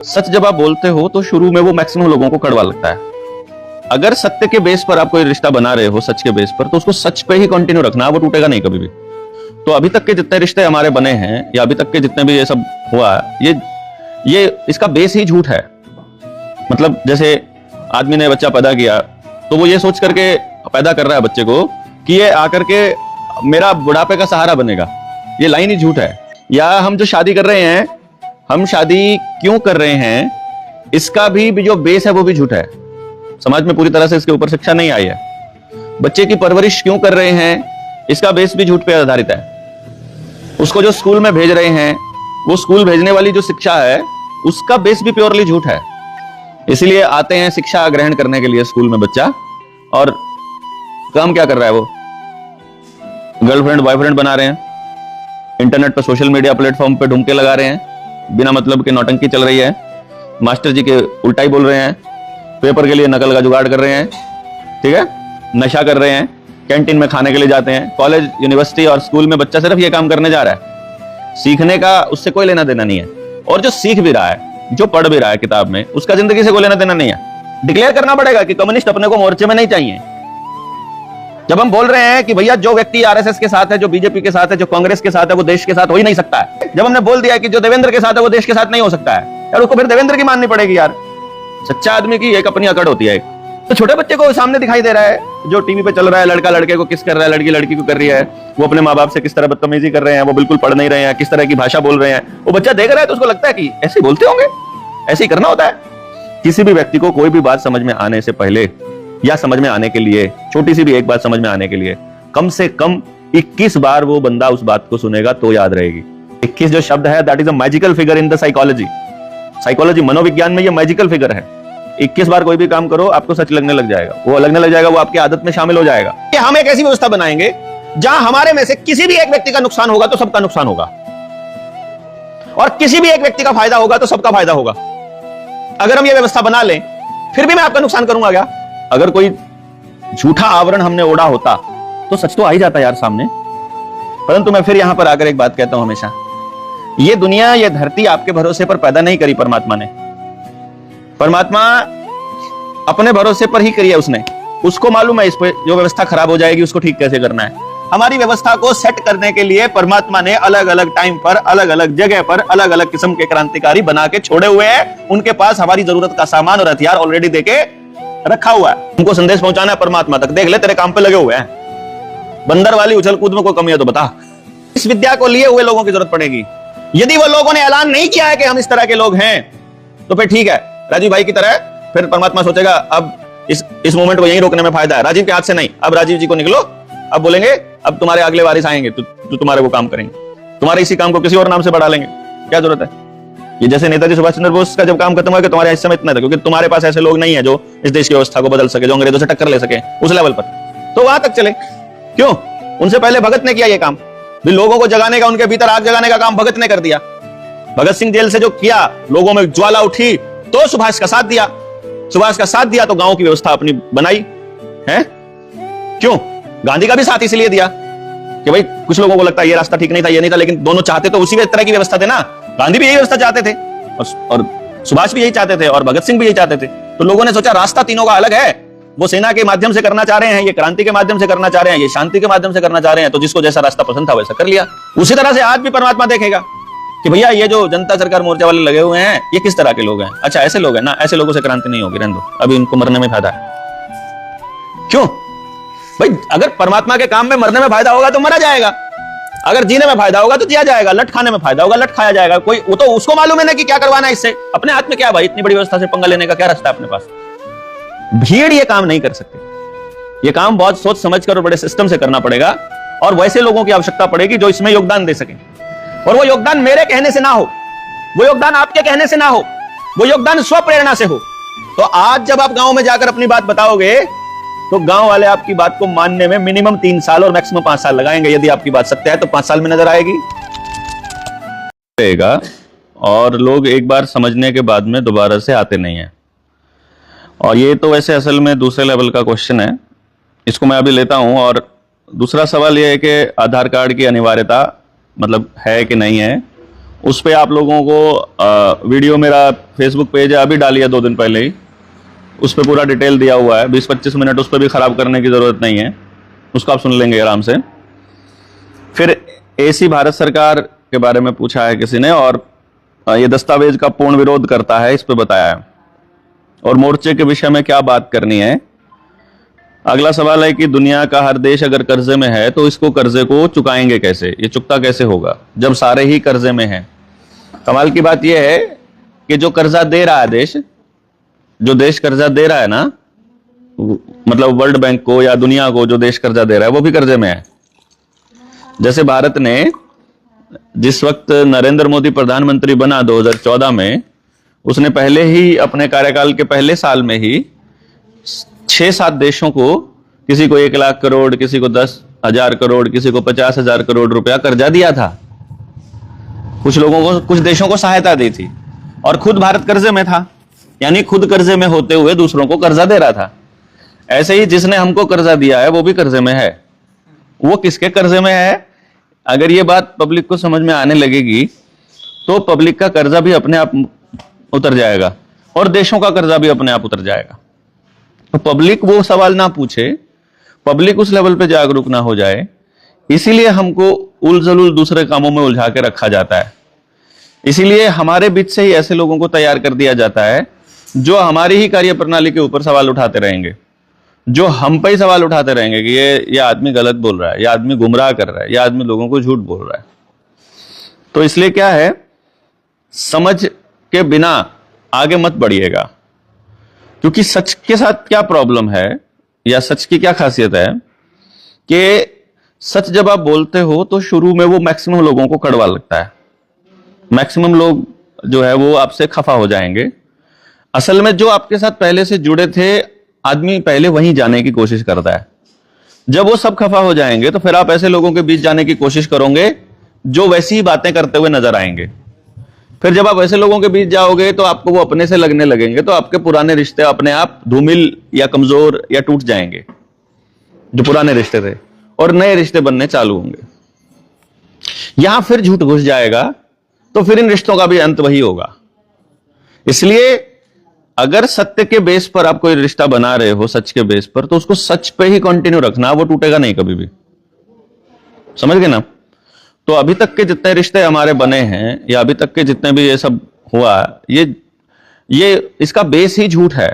सच जब आप बोलते हो तो शुरू में वो मैक्सिमम लोगों को कड़वा लगता है। अगर सत्य के बेस पर आप कोई रिश्ता बना रहे हो, सच के बेस पर, तो उसको सच पे ही कंटिन्यू रखना, वो टूटेगा नहीं कभी भी। तो अभी तक के जितने रिश्ते हमारे बने हैं या अभी तक के जितने भी ये सब हुआ, ये इसका बेस ही झूठ है। मतलब जैसे आदमी ने बच्चा पैदा किया तो वो ये सोच करके पैदा कर रहा है बच्चे को कि ये आकर के मेरा बुढ़ापे का सहारा बनेगा। ये लाइन ही झूठ है। या हम जो शादी कर रहे हैं, हम शादी क्यों कर रहे हैं, इसका भी जो बेस है वो भी झूठ है। समाज में पूरी तरह से इसके ऊपर शिक्षा नहीं आई है। बच्चे की परवरिश क्यों कर रहे हैं, इसका बेस भी झूठ पे आधारित है। उसको जो स्कूल में भेज रहे हैं, वो स्कूल भेजने वाली जो शिक्षा है उसका बेस भी प्योरली झूठ है। इसीलिए आते हैं शिक्षा ग्रहण करने के लिए स्कूल में बच्चा, और काम क्या कर रहा है, वो गर्लफ्रेंड बॉयफ्रेंड बना रहे हैं, इंटरनेट पर सोशल मीडिया प्लेटफॉर्म पे ढूंढके लगा रहे हैं, बिना मतलब के नौटंकी चल रही है, मास्टर जी के उल्टा ही बोल रहे हैं, पेपर के लिए नकल का जुगाड़ कर रहे हैं, ठीक है, नशा कर रहे हैं, कैंटीन में खाने के लिए जाते हैं। कॉलेज यूनिवर्सिटी और स्कूल में बच्चा सिर्फ ये काम करने जा रहा है। सीखने का उससे कोई लेना देना नहीं है, और जो सीख भी रहा है, जो पढ़ भी रहा है किताब में, उसका जिंदगी से कोई लेना देना नहीं है। डिक्लेयर करना पड़ेगा कि कम्युनिस्ट अपने को मोर्चे में नहीं चाहिए। जब हम बोल रहे हैं कि भैया जो व्यक्ति आरएसएस के साथ है, जो बीजेपी के साथ है, जो कांग्रेस के साथ है, वो देश के साथ हो ही नहीं सकता है। जब हमने बोल दिया कि जो देवेंद्र के साथ है वो देश के साथ नहीं हो सकता है, यार उसको फिर देवेंद्र की माननी पड़ेगी। यार सच्चा आदमी की एक अपनी अकड़ होती है। तो छोटे बच्चे को सामने दिखाई दे रहा है, जो टीवी पे चल रहा है, लड़का लड़के को किस कर रहा है, लड़की लड़की को कर रही है, वो अपने माँ बाप से किस तरह बदतमीजी कर रहे हैं, वो बिल्कुल पढ़ नहीं रहे हैं, किस तरह की भाषा बोल रहे हैं, वो बच्चा देख रहा है तो उसको लगता है कि ऐसे बोलते होंगे, ऐसे ही करना होता है। किसी भी व्यक्ति को कोई भी बात समझ में आने से पहले, या समझ में आने के लिए, छोटी सी भी एक बात समझ में आने के लिए कम से कम 21 बार वो बंदा उस बात को सुनेगा तो याद रहेगी। 21 जो शब्द है, that is a magical figure in the psychology, मनोविज्ञान में ये मैजिकल फिगर है। 21 बार कोई भी काम करो, आपको सच लगने लग जाएगा, वो लगने लग जाएगा, वो आपकी आदत में शामिल हो जाएगा। हम एक ऐसी व्यवस्था बनाएंगे जहां हमारे में से किसी भी एक व्यक्ति का नुकसान होगा तो सबका नुकसान होगा, और किसी भी एक व्यक्ति का फायदा होगा तो सबका फायदा होगा। अगर हम ये व्यवस्था बना लें, फिर भी मैं आपका नुकसान करूंगा क्या? अगर कोई झूठा आवरण हमने ओढ़ा होता तो सच तो आ ही जाता यार सामने। परंतु मैं फिर यहां पर आकर एक बात कहता हूं हमेशा, ये दुनिया, ये धरती आपके भरोसे पर पैदा नहीं करी परमात्मा ने। परमात्मा अपने भरोसे पर ही करी है उसने। उसको मालूम है इस पे जो व्यवस्था खराब हो जाएगी उसको ठीक कैसे करना है। हमारी व्यवस्था को सेट करने के लिए परमात्मा ने अलग अलग टाइम पर, अलग अलग जगह पर, अलग अलग किस्म के क्रांतिकारी बना के छोड़े हुए हैं। उनके पास हमारी जरूरत का सामान और हथियार ऑलरेडी देके रखा हुआ है। उनको संदेश पहुंचाना है परमात्मा तक, देख ले तेरे काम पे लगे हुए हैं। बंदर वाली उछल कूद में कोई कमी है तो बता। इस विद्या को लिए हुए लोगों की जरूरत पड़ेगी। यदि वो लोगों ने ऐलान नहीं किया है कि हम इस तरह के लोग हैं, तो फिर ठीक है, राजीव भाई की तरह फिर परमात्मा सोचेगा अब इस मोमेंट को यहीं रोकने में फायदा है। राजीव के हाथ से नहीं, अब राजीव जी को निकलो, अब बोलेंगे अब तुम्हारे अगले वारिस आएंगे तो तुम्हारे वो काम करेंगे, तुम्हारे इसी काम को किसी और नाम से बढ़ा लेंगे, क्या जरूरत है। ये जैसे नेताजी सुभाष चंद्र बोस का जब काम खत्म हुआ कि तुम्हारे इस समय इतना था, क्योंकि तुम्हारे पास ऐसे लोग नहीं है जो इस देश की व्यवस्था को बदल सके, जो अंग्रेजों से टक्कर ले सके उस लेवल पर, तो वहां तक चले। क्यों? उनसे पहले भगत ने किया ये काम, भी लोगों को जगाने का, उनके भीतर आग जगाने का काम भगत ने कर दिया। भगत सिंह जेल से जो किया, लोगों में ज्वाला उठी तो सुभाष का साथ दिया, सुभाष का साथ दिया तो गांव की व्यवस्था अपनी बनाई है। क्यों? गांधी का भी साथ इसलिए दिया कि भाई कुछ लोगों को लगता है ये रास्ता ठीक नहीं था, ये नहीं था, लेकिन दोनों चाहते तो उसी तरह की व्यवस्था थे ना। गांधी भी यही व्यवस्था चाहते थे और सुभाष भी यही चाहते थे और भगत सिंह भी यही चाहते थे। तो लोगों ने सोचा रास्ता तीनों का अलग है, वो सेना के माध्यम से करना चाह रहे हैं, ये क्रांति के माध्यम से करना चाह रहे हैं, ये शांति के माध्यम से करना चाह रहे हैं, तो जिसको जैसा रास्ता पसंद था वैसा कर लिया। उसी तरह से आज भी परमात्मा देखेगा कि भैया ये जो जनता सरकार मोर्चा वाले लगे हुए हैं ये किस तरह के लोग हैं। अच्छा ऐसे लोग हैं ना, ऐसे लोगों से क्रांति नहीं होगी, रहने दो, अभी इनको मरने में फायदा है। क्यों भाई? अगर परमात्मा के काम में मरने में फायदा होगा तो मरा जाएगा, अगर जीने में फायदा होगा तो जिया जाएगा, लट खाने में फायदा होगा लट खाया जाएगा। कोई वो तो उसको मालूम है ना कि क्या करवाना है इससे, अपने हाथ में क्या भाई, इतनी बड़ी व्यवस्था से पंगा लेने का क्या रास्ता है अपने पास। भीड़ ये काम नहीं कर सकते, ये काम बहुत सोच समझ कर और बड़े सिस्टम से करना पड़ेगा, और वैसे लोगों की आवश्यकता पड़ेगी जो इसमें योगदान दे सकें। और वो योगदान मेरे कहने से ना हो, वो योगदान आपके कहने से ना हो, वो योगदान स्व प्रेरणा से हो। तो आज जब आप गांव में जाकर अपनी बात बताओगे तो गांव वाले आपकी बात को मानने में मिनिमम 3 साल और मैक्सिमम 5 साल लगाएंगे। यदि आपकी बात सत्य है तो 5 साल में नजर आएगी। और लोग एक बार समझने के बाद में दोबारा से आते नहीं है। और ये तो वैसे असल में दूसरे लेवल का क्वेश्चन है, इसको मैं अभी लेता हूं। और दूसरा सवाल यह है कि आधार कार्ड की अनिवार्यता मतलब है कि नहीं है, उस पे आप लोगों को वीडियो मेरा फेसबुक पेज है, अभी डाली है 2 दिन पहले ही, उस पर पूरा डिटेल दिया हुआ है। 20-25 मिनट उस पर भी खराब करने की जरूरत नहीं है, उसको आप सुन लेंगे आराम से। फिर एसी भारत सरकार के बारे में पूछा है किसी ने, और ये दस्तावेज का पूर्ण विरोध करता है, इस पे बताया है। और मोर्चे के विषय में क्या बात करनी है। अगला सवाल है कि दुनिया का हर देश अगर कर्जे में है तो इसको कर्जे को चुकाएंगे कैसे, ये चुकता कैसे होगा जब सारे ही कर्जे में हैं। कमाल की बात यह है कि जो कर्जा दे रहा है देश, जो देश कर्जा दे रहा है ना, मतलब वर्ल्ड बैंक को या दुनिया को जो देश कर्जा दे रहा है वो भी कर्जे में है। जैसे भारत ने जिस वक्त नरेंद्र मोदी प्रधानमंत्री बना 2014 में, उसने पहले ही अपने कार्यकाल के पहले साल में ही 6-7 देशों को, किसी को 1 लाख करोड़, किसी को 10,000 करोड़, किसी को 50,000 करोड़ रुपया कर्जा दिया था। कुछ लोगों को, कुछ देशों को सहायता दी थी, और खुद भारत कर्जे में था, यानी खुद कर्जे में होते हुए दूसरों को कर्जा दे रहा था। ऐसे ही जिसने हमको कर्जा दिया है वो भी कर्जे में है। वो किसके कर्जे में है, अगर ये बात पब्लिक को समझ में आने लगेगी तो पब्लिक का कर्जा भी अपने आप उतर जाएगा और देशों का कर्जा भी अपने आप उतर जाएगा। तो पब्लिक वो सवाल ना पूछे, पब्लिक उस लेवल पे जागरूक ना हो जाए, इसीलिए हमको उलझुल दूसरे कामों में उलझा के रखा जाता है। इसीलिए हमारे बीच से ही ऐसे लोगों को तैयार कर दिया जाता है जो हमारी ही कार्यप्रणाली के ऊपर सवाल उठाते रहेंगे, जो हम पे ही सवाल उठाते रहेंगे कि ये आदमी गलत बोल रहा है, ये आदमी गुमराह कर रहा है, ये आदमी लोगों को झूठ बोल रहा है। तो इसलिए क्या है, समझ के बिना आगे मत बढ़िएगा, क्योंकि सच के साथ क्या प्रॉब्लम है या सच की क्या खासियत है कि सच जब आप बोलते हो तो शुरू में वो मैक्सिमम लोगों को कड़वा लगता है, मैक्सिमम लोग जो है वो आपसे खफा हो जाएंगे। असल में जो आपके साथ पहले से जुड़े थे, आदमी पहले वहीं जाने की कोशिश करता है। जब वो सब खफा हो जाएंगे तो फिर आप ऐसे लोगों के बीच जाने की कोशिश करोगे जो वैसी ही बातें करते हुए नजर आएंगे। फिर जब आप ऐसे लोगों के बीच जाओगे तो आपको वो अपने से लगने लगेंगे, तो आपके पुराने रिश्ते अपने आप धूमिल या कमजोर या टूट जाएंगे, जो पुराने रिश्ते थे, और नए रिश्ते बनने चालू होंगे। यहां फिर झूठ घुस जाएगा तो फिर इन रिश्तों का भी अंत वही होगा। इसलिए अगर सत्य के बेस पर आप कोई रिश्ता बना रहे हो, सच के बेस पर, तो उसको सच पे ही कंटिन्यू रखना, वो टूटेगा नहीं कभी भी। समझ गए ना। तो अभी तक के जितने रिश्ते हमारे बने हैं या अभी तक के जितने भी ये सब हुआ, ये इसका बेस ही झूठ है।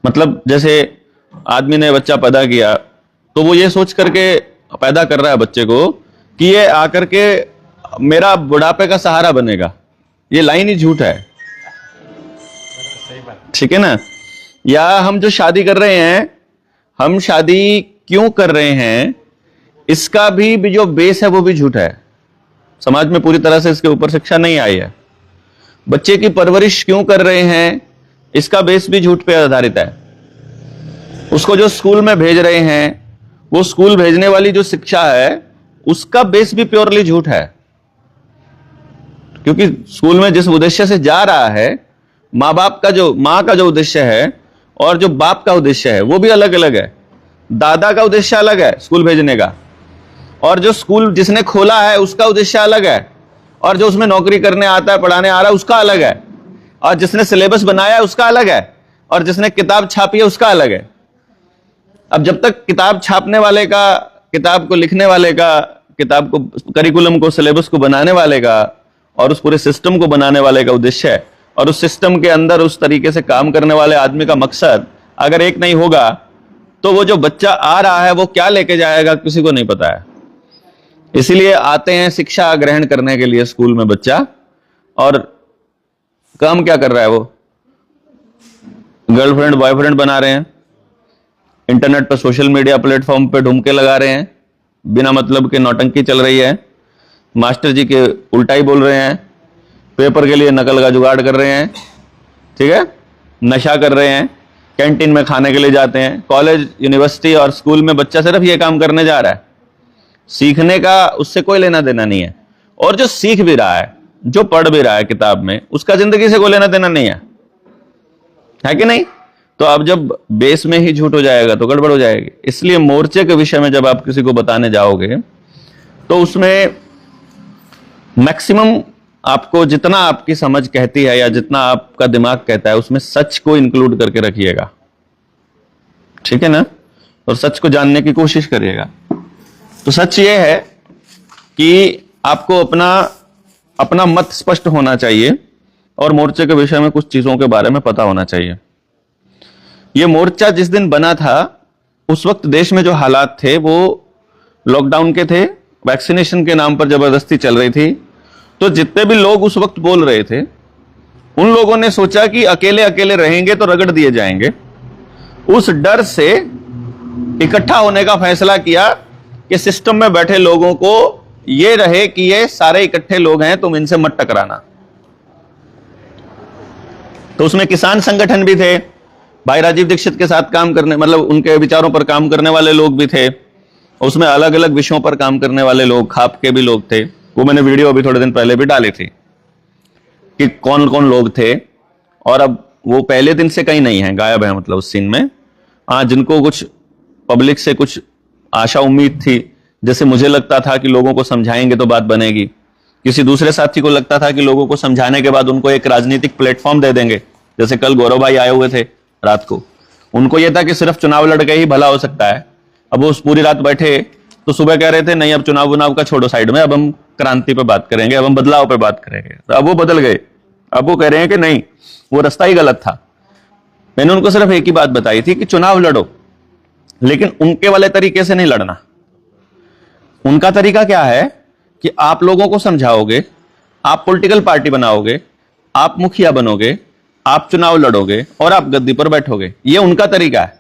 मतलब जैसे आदमी ने बच्चा पैदा किया तो वो ये सोच करके पैदा कर रहा है बच्चे को कि ये आकर के मेरा बुढ़ापे का सहारा बनेगा। ये लाइन ही झूठ है, ठीक है ना। या हम जो शादी कर रहे हैं, हम शादी क्यों कर रहे हैं, इसका भी जो बेस है वो भी झूठ है। समाज में पूरी तरह से इसके ऊपर शिक्षा नहीं आई है। बच्चे की परवरिश क्यों कर रहे हैं, इसका बेस भी झूठ पे आधारित है। उसको जो स्कूल में भेज रहे हैं, वो स्कूल भेजने वाली जो शिक्षा है उसका बेस भी प्योरली झूठ है, क्योंकि स्कूल में जिस उद्देश्य से जा रहा है, माँ का जो उद्देश्य है और जो बाप का उद्देश्य है वो भी अलग अलग है। दादा का उद्देश्य अलग है स्कूल भेजने का, और जो स्कूल जिसने खोला है उसका उद्देश्य अलग है, और जो उसमें नौकरी करने आता है, पढ़ाने आ रहा है, उसका अलग है, और जिसने सिलेबस बनाया है उसका अलग है, और जिसने किताब छापी है उसका अलग है। अब जब तक किताब छापने वाले का, किताब को लिखने वाले का, किताब को, करिकुलम को, सिलेबस को बनाने वाले का और उस पूरे सिस्टम को बनाने वाले का उद्देश्य है, और उस सिस्टम के अंदर उस तरीके से काम करने वाले आदमी का मकसद अगर एक नहीं होगा तो वो जो बच्चा आ रहा है वो क्या लेके जाएगा किसी को नहीं पता है। इसीलिए आते हैं शिक्षा ग्रहण करने के लिए स्कूल में बच्चा, और काम क्या कर रहा है, वो गर्लफ्रेंड बॉयफ्रेंड बना रहे हैं, इंटरनेट पर सोशल मीडिया प्लेटफॉर्म पे ढूंढके लगा रहे हैं, बिना मतलब के नौटंकी चल रही है, मास्टर जी के उल्टा ही बोल रहे हैं, पेपर के लिए नकल का जुगाड़ कर रहे हैं, ठीक है, नशा कर रहे हैं, कैंटीन में खाने के लिए जाते हैं। कॉलेज, यूनिवर्सिटी और स्कूल में बच्चा सिर्फ ये काम करने जा रहा है, सीखने का उससे कोई लेना देना नहीं है। और जो सीख भी रहा है, जो पढ़ भी रहा है किताब में, उसका जिंदगी से कोई लेना देना नहीं है कि नहीं। तो अब जब बेस में ही झूठ हो जाएगा तो गड़बड़ हो जाएगी। इसलिए मोर्चे के विषय में जब आप किसी को बताने जाओगे तो उसमें मैक्सिमम आपको जितना आपकी समझ कहती है या जितना आपका दिमाग कहता है उसमें सच को इंक्लूड करके रखिएगा, ठीक है ना, और सच को जानने की कोशिश करिएगा। तो सच ये है कि आपको अपना मत स्पष्ट होना चाहिए और मोर्चे के विषय में कुछ चीजों के बारे में पता होना चाहिए। ये मोर्चा जिस दिन बना था उस वक्त देश में जो हालात थे वो लॉकडाउन के थे, वैक्सीनेशन के नाम पर जबरदस्ती चल रही थी। तो जितने भी लोग उस वक्त बोल रहे थे उन लोगों ने सोचा कि अकेले अकेले रहेंगे तो रगड़ दिए जाएंगे। उस डर से इकट्ठा होने का फैसला किया कि सिस्टम में बैठे लोगों को ये रहे कि ये सारे इकट्ठे लोग हैं, तुम इनसे मत टकराना। तो उसमें किसान संगठन भी थे, भाई राजीव दीक्षित के साथ काम करने, मतलब उनके विचारों पर काम करने वाले लोग भी थे, उसमें अलग अलग विषयों पर काम करने वाले लोग, खाप के भी लोग थे। वो मैंने वीडियो अभी थोड़े दिन पहले भी डाली थी कि कौन कौन लोग थे। और अब वो पहले दिन से कहीं नहीं है, गायब है मतलब उस सीन में। जिनको कुछ पब्लिक से कुछ आशा उम्मीद थी, जैसे मुझे लगता था कि लोगों को समझाएंगे तो बात बनेगी, किसी दूसरे साथी को लगता था कि लोगों को समझाने के बाद उनको एक राजनीतिक प्लेटफॉर्म दे देंगे, जैसे कल गौरव भाई आए हुए थे रात को, उनको यह था कि सिर्फ चुनाव लड़के ही भला हो सकता है। अब वो पूरी रात बैठे तो सुबह कह रहे थे नहीं अब चुनाव का छोड़ो साइड में, अब हम क्रांति पे बात करेंगे, अब हम बदलाव पे बात करेंगे। तो अब वो बदल गए, अब वो कह रहे हैं कि नहीं वो रास्ता ही गलत था। मैंने उनको सिर्फ एक ही बात बताई थी कि चुनाव लड़ो, लेकिन उनके वाले तरीके से नहीं लड़ना। उनका तरीका क्या है कि आप लोगों को समझाओगे, आप पॉलिटिकल पार्टी बनाओगे, आप मुखिया बनोगे, आप चुनाव लड़ोगे और आप गद्दी पर बैठोगे। ये उनका तरीका है।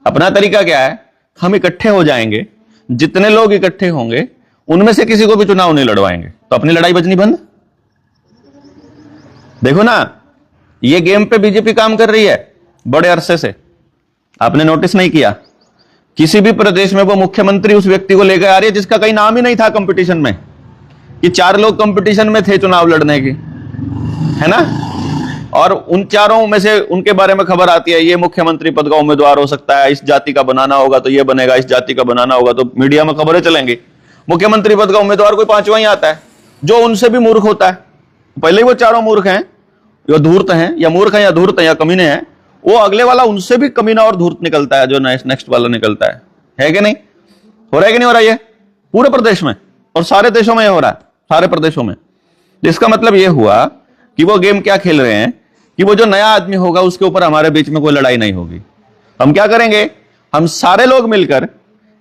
अपना तरीका क्या है, हम इकट्ठे हो जाएंगे, जितने लोग इकट्ठे होंगे उनमें से किसी को भी चुनाव नहीं लड़वाएंगे, तो अपनी लड़ाई बचनी बंद। देखो ना, ये गेम पे बीजेपी काम कर रही है बड़े अरसे से, आपने नोटिस नहीं किया? किसी भी प्रदेश में वो मुख्यमंत्री उस व्यक्ति को लेकर आ रही है जिसका कहीं नाम ही नहीं था कंपटीशन में, कि 4 लोग कंपटीशन में थे चुनाव लड़ने की, है ना, और उन चारों में से उनके बारे में खबर आती है ये मुख्यमंत्री पद का उम्मीदवार हो सकता है, इस जाति का बनाना होगा तो ये बनेगा, इस जाति का बनाना होगा तो मीडिया में खबरें चलेंगी। मुख्यमंत्री पद का उम्मीदवार कोई 5वां ही आता है जो उनसे भी मूर्ख होता है। पहले ही वो चारों मूर्ख हैं, या धूर्त हैं, या मूर्ख हैं, या धूर्त हैं, या कमीने हैं। वो अगले वाला उनसे भी कमीना और धूर्त निकलता है जो नेक्स्ट वाला निकलता है कि नहीं? हो रहा है कि नहीं हो रहा? ये पूरे प्रदेश में और सारे देशों में ये हो रहा है, सारे प्रदेशों में। इसका मतलब ये हुआ कि वो गेम क्या खेल रहे हैं कि वो जो नया आदमी होगा उसके ऊपर हमारे बीच में कोई लड़ाई नहीं होगी। हम क्या करेंगे, हम सारे लोग मिलकर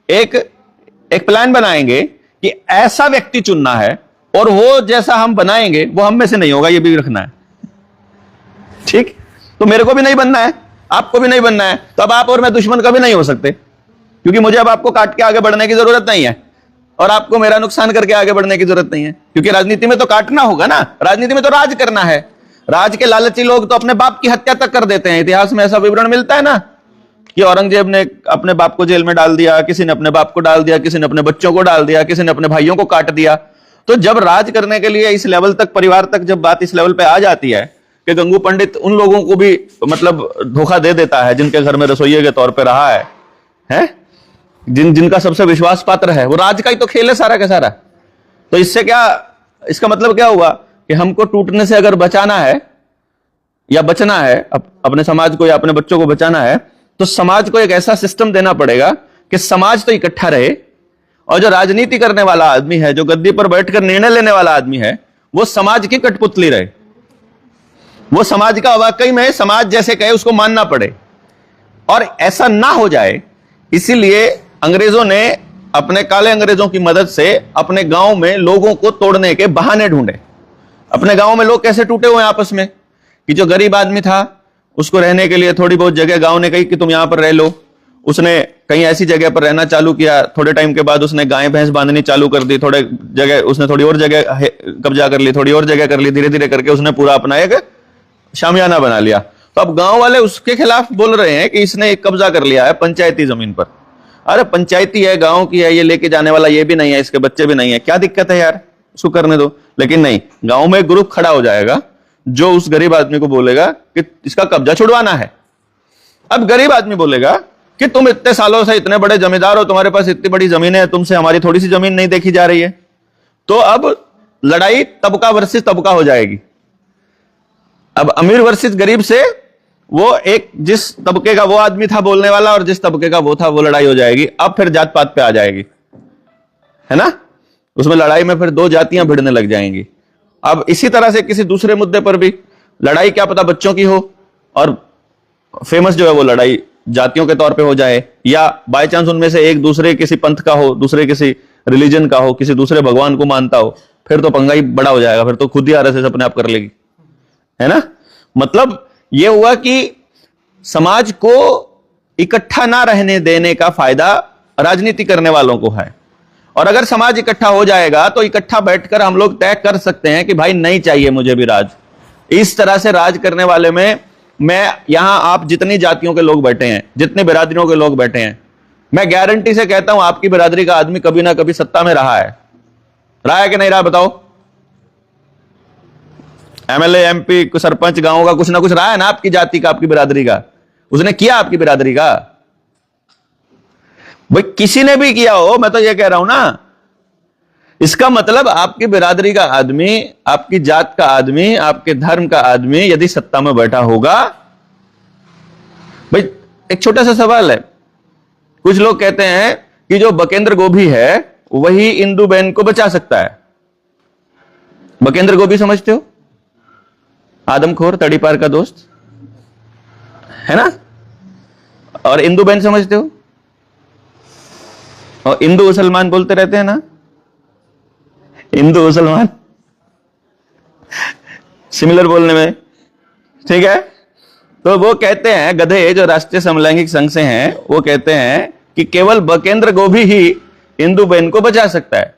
एक प्लान बनाएंगे कि ऐसा व्यक्ति चुनना है और वो जैसा हम बनाएंगे वो हम में से नहीं होगा, ये भी रखना है, ठीक? तो मेरे को भी नहीं बनना है, आपको भी नहीं बनना है, तो अब आप और मैं दुश्मन कभी नहीं हो सकते, क्योंकि मुझे अब आपको काट के आगे बढ़ने की जरूरत नहीं है और आपको मेरा नुकसान करके आगे बढ़ने की जरूरत नहीं है, क्योंकि राजनीति में तो काटना होगा ना, राजनीति में तो राज करना है। राज के लालची लोग तो अपने बाप की हत्या तक कर देते हैं। इतिहास में ऐसा विवरण मिलता है ना कि औरंगजेब ने अपने बाप को जेल में डाल दिया, किसी ने अपने बाप को डाल दिया, किसी ने अपने बच्चों को डाल दिया, किसी ने अपने भाइयों को काट दिया। तो जब राज करने के लिए इस लेवल तक, परिवार तक जब बात इस लेवल पे आ जाती है कि गंगू पंडित उन लोगों को भी मतलब धोखा दे देता है जिनके घर में रसोइये के तौर पर रहा है? जिनका सबसे विश्वास पात्र है, वो राज का ही तो खेल है सारा का सारा। तो इससे क्या, इसका मतलब क्या हुआ कि हमको टूटने से अगर बचाना है या बचना है, अपने समाज को या अपने बच्चों को बचाना है, तो समाज को एक ऐसा सिस्टम देना पड़ेगा कि समाज तो इकट्ठा रहे और जो राजनीति करने वाला आदमी है, जो गद्दी पर बैठकर निर्णय लेने वाला आदमी है, वो समाज की कठपुतली रहे, वो समाज का वाकई में समाज जैसे कहे उसको मानना पड़े। और ऐसा ना हो जाए, इसीलिए अंग्रेजों ने अपने काले अंग्रेजों की मदद से अपने गांव में लोगों को तोड़ने के बहाने ढूंढे। अपने गांव में लोग कैसे टूटे हुए आपस में कि जो गरीब आदमी था उसको रहने के लिए थोड़ी बहुत जगह गांव ने कही कि तुम यहां पर रह लो, उसने कहीं ऐसी जगह पर रहना चालू किया। थोड़े टाइम के बाद उसने गाय भैंस बांधनी चालू कर दी, थोड़े जगह उसने थोड़ी और जगह कब्जा कर ली, थोड़ी और जगह कर ली, धीरे धीरे करके उसने पूरा अपना एक शामियाना बना लिया। तो अब गांव वाले उसके खिलाफ बोल रहे हैं कि इसने एक कब्जा कर लिया है पंचायती जमीन पर। अरे पंचायती है, गांव की है, ये लेके जाने वाला ये भी नहीं है, इसके बच्चे भी नहीं है, क्या दिक्कत है यार, उसको करने दो। लेकिन नहीं, गांव में एक ग्रुप खड़ा हो जाएगा जो उस गरीब आदमी को बोलेगा कि इसका कब्जा छुड़वाना है। अब गरीब आदमी बोलेगा कि तुम इतने सालों से इतने बड़े जमींदार हो, तुम्हारे पास इतनी बड़ी जमीन है, तुमसे हमारी थोड़ी सी जमीन नहीं देखी जा रही है। तो अब लड़ाई तबका वर्सेस तबका हो जाएगी। अब अमीर वर्सेस गरीब से वो एक जिस तबके का वो आदमी था बोलने वाला और जिस तबके का वो था, वो लड़ाई हो जाएगी। अब फिर जात पात पे आ जाएगी, है ना। उसमें लड़ाई में फिर दो जातियां भिड़ने लग जाएंगी। अब इसी तरह से किसी दूसरे मुद्दे पर भी लड़ाई क्या पता बच्चों की हो और फेमस जो है वो लड़ाई जातियों के तौर पे हो जाए, या बाय चांस उनमें से एक दूसरे किसी पंथ का हो, दूसरे किसी रिलीजन का हो, किसी दूसरे भगवान को मानता हो, फिर तो पंगा ही बड़ा हो जाएगा। फिर तो खुद ही आरएसएस अपने आप कर लेगी, है ना। मतलब यह हुआ कि समाज को इकट्ठा ना रहने देने का फायदा राजनीति करने वालों को है। और अगर समाज इकट्ठा हो जाएगा तो इकट्ठा बैठकर हम लोग तय कर सकते हैं कि भाई नहीं चाहिए मुझे भी राज। इस तरह से राज करने वाले में मैं यहां आप जितनी जातियों के लोग बैठे हैं, जितने बिरादरियों के लोग बैठे हैं, मैं गारंटी से कहता हूं आपकी बिरादरी का आदमी कभी ना कभी सत्ता में रहा है कि नहीं रहा, बताओ। एमएलए, एमपी, सरपंच गांव का कुछ ना कुछ रहा है ना आपकी जाति का, आपकी बिरादरी का। उसने किया आपकी बिरादरी का, भाई किसी ने भी किया हो, मैं तो ये कह रहा हूं ना। इसका मतलब आपकी बिरादरी का आदमी, आपकी जात का आदमी, आपके धर्म का आदमी यदि सत्ता में बैठा होगा। भाई एक छोटा सा सवाल है, कुछ लोग कहते हैं कि जो बकेंद्र गोभी है वही इंदु बेन को बचा सकता है। बकेंद्र गोभी समझते हो, आदमखोर, तड़ीपार का दोस्त, है ना। और इंदु बेन समझते हो, और हिंदू मुसलमान बोलते रहते हैं ना, हिंदू मुसलमान सिमिलर बोलने में, ठीक है। तो वो कहते हैं, गधे जो राष्ट्रीय समलैंगिक संघ से हैं, वो कहते हैं कि केवल बकेंद्र गोभी ही इंदु बेन को बचा सकता है।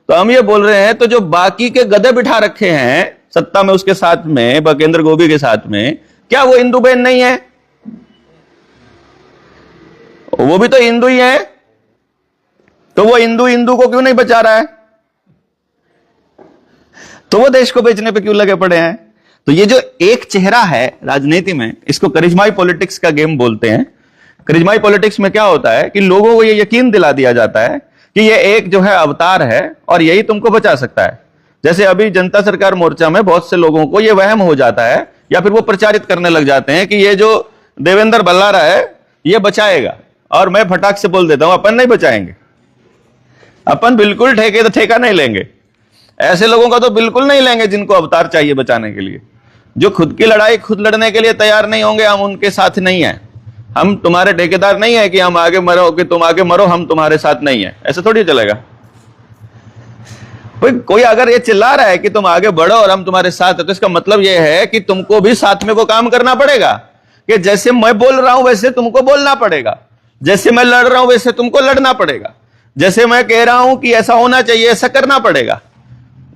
तो हम ये बोल रहे हैं, तो जो बाकी के गधे बिठा रखे हैं सत्ता में उसके साथ में, बकेंद्र गोभी के साथ में, क्या वो इंदु बेन नहीं है? वो भी तो हिंदू ही है। तो वो हिंदू को क्यों नहीं बचा रहा है? तो वो देश को बेचने पे क्यों लगे पड़े हैं? तो ये जो एक चेहरा है राजनीति में, इसको करिश्माई पॉलिटिक्स का गेम बोलते हैं। करिश्माई पॉलिटिक्स में क्या होता है कि लोगों को ये यकीन दिला दिया जाता है कि ये एक जो है अवतार है और यही तुमको बचा सकता है। जैसे अभी जनता सरकार मोर्चा में बहुत से लोगों को ये वहम हो जाता है, या फिर वो प्रचारित करने लग जाते हैं कि ये जो देवेंद्र बल्लारा है ये बचाएगा। और मैं फटाक से बोल देता हूं, अपन नहीं बचाएंगे, अपन बिल्कुल ठेका नहीं लेंगे। ऐसे लोगों का तो बिल्कुल नहीं लेंगे जिनको अवतार चाहिए बचाने के लिए। जो खुद की लड़ाई खुद लड़ने के लिए तैयार नहीं होंगे, हम उनके साथ नहीं हैं। हम तुम्हारे ठेकेदार नहीं है कि हम आगे मरो कि तुम आगे मरो, हम तुम्हारे साथ नहीं है, ऐसा थोड़ी चलेगा। कोई अगर ये चिल्ला रहा है कि तुम आगे बढ़ो और हम तुम्हारे साथ है, तो इसका मतलब यह है कि तुमको भी साथ में वो काम करना पड़ेगा कि जैसे मैं बोल रहा हूं वैसे तुमको बोलना पड़ेगा, जैसे मैं लड़ रहा हूं वैसे तुमको लड़ना पड़ेगा, जैसे मैं कह रहा हूं कि ऐसा होना चाहिए ऐसा करना पड़ेगा।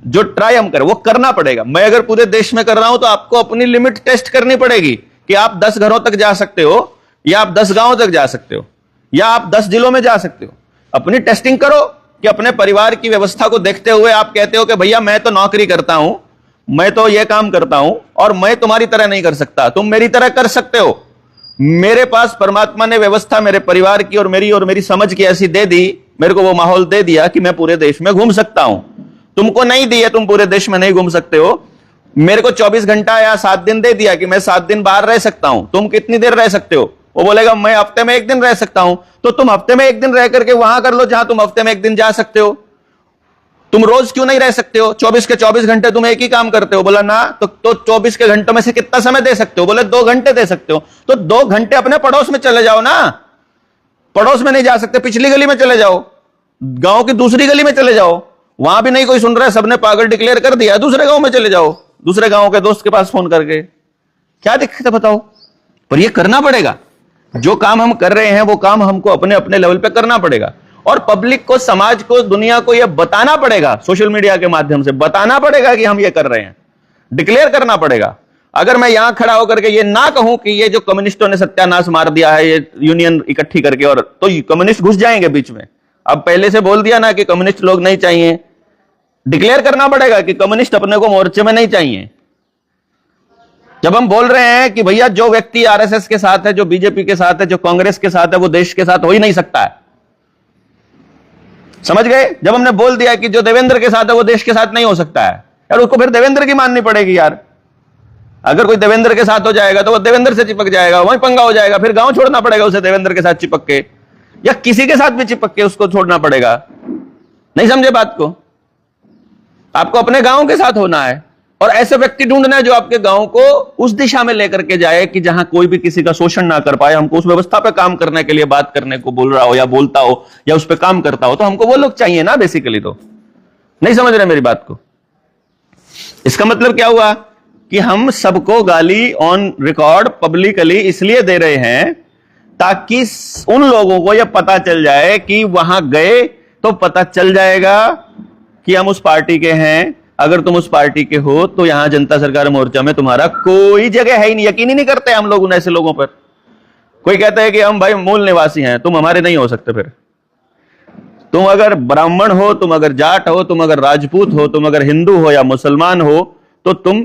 जो ट्राई हम करें वो करना पड़ेगा। मैं अगर पूरे देश में कर रहा हूं तो आपको अपनी लिमिट टेस्ट करनी पड़ेगी कि आप 10 घरों तक जा सकते हो, या आप 10 गांवों तक जा सकते हो, या आप 10 जिलों में जा सकते हो। अपनी टेस्टिंग करो कि अपने परिवार की व्यवस्था को देखते हुए आप कहते हो कि भैया मैं तो नौकरी करता हूं, मैं तो ये काम करता हूं और मैं तुम्हारी तरह नहीं कर सकता, तुम मेरी तरह कर सकते हो। मेरे पास परमात्मा ने व्यवस्था मेरे परिवार की और मेरी समझ की ऐसी दे दी, मेरे को वो माहौल दे दिया कि मैं पूरे देश में घूम सकता हूं। तुमको नहीं दिया, तुम पूरे देश में नहीं घूम सकते हो। मेरे को 24 घंटा या 7 दिन दे दिया कि मैं 7 दिन बाहर रह सकता हूं। तुम कितनी देर रह सकते हो? वो बोलेगा मैं हफ्ते में 1 दिन रह सकता हूं। तो तुम हफ्ते में 1 दिन रह करके वहां कर लो जहां तुम हफ्ते में 1 दिन जा सकते हो। तुम रोज क्यों नहीं रह सकते हो? 24 के 24 घंटे तुम एक ही काम करते हो। बोला ना, तो 24 के घंटों में से कितना समय दे सकते हो? बोले 2 घंटे दे सकते हो। तो 2 घंटे अपने पड़ोस में चले जाओ ना। पड़ोस में नहीं जा सकते, पिछली गली में चले जाओ, गांव की दूसरी गली में चले जाओ। वहां भी नहीं कोई सुन रहा है, सबने पागल डिक्लेयर कर दिया, दूसरे गांव में चले जाओ, दूसरे गांव के दोस्त के पास फोन करके। क्या दिक्कत है बताओ? पर ये करना पड़ेगा। जो काम हम कर रहे हैं वो काम हमको अपने अपने लेवल पे करना पड़ेगा, और पब्लिक को, समाज को, दुनिया को यह बताना पड़ेगा, सोशल मीडिया के माध्यम से बताना पड़ेगा कि हम ये कर रहे हैं, डिक्लेयर करना पड़ेगा। अगर मैं यहां खड़ा होकर के ये ना कहूं कि ये जो कम्युनिस्टों ने सत्यानाश मार दिया है, ये यूनियन इकट्ठी करके, और तो कम्युनिस्ट घुस जाएंगे बीच में। अब पहले से बोल दिया ना कि कम्युनिस्ट लोग नहीं चाहिए, डिक्लेयर करना पड़ेगा कि कम्युनिस्ट अपने को मोर्चे में नहीं चाहिए। जब हम बोल रहे हैं कि भैया जो व्यक्ति आरएसएस के साथ है, जो बीजेपी के साथ है, जो कांग्रेस के साथ है, वो देश के साथ हो ही नहीं सकता है। समझ गए? जब हमने बोल दिया कि जो देवेंद्र के साथ है वो देश के साथ नहीं हो सकता है, यार उसको फिर देवेंद्र की माननी पड़ेगी यार। अगर कोई देवेंद्र के साथ हो जाएगा तो वो देवेंद्र से चिपक जाएगा, वहीं पंगा हो जाएगा, फिर गांव छोड़ना पड़ेगा उसे देवेंद्र के साथ चिपक के, या किसी के साथ भी चिपक के उसको छोड़ना पड़ेगा। नहीं समझे बात को? आपको अपने गांव के साथ होना है और ऐसे व्यक्ति ढूंढना है जो आपके गांव को उस दिशा में लेकर के जाए कि जहां कोई भी किसी का शोषण ना कर पाए। हमको उस व्यवस्था पे काम करने के लिए बात करने को बोल रहा हो या बोलता हो या उस पर काम करता हो, तो हमको वो लोग चाहिए ना बेसिकली। तो नहीं समझ रहे मेरी बात को? इसका मतलब क्या हुआ कि हम सबको गाली ऑन रिकॉर्ड पब्लिकली इसलिए दे रहे हैं ताकि उन लोगों को यह पता चल जाए कि वहां गए तो पता चल जाएगा कि हम उस पार्टी के हैं। अगर तुम उस पार्टी के हो तो यहां जनता सरकार मोर्चा में तुम्हारा कोई जगह है ही नहीं। यकीन ही नहीं करते हम लोग उन ऐसे लोगों पर। कोई कहता है कि हम भाई मूल निवासी हैं, तुम हमारे नहीं हो सकते। फिर तुम अगर ब्राह्मण हो, तुम अगर जाट हो, तुम अगर राजपूत हो, तुम अगर हिंदू हो या मुसलमान हो, तो तुम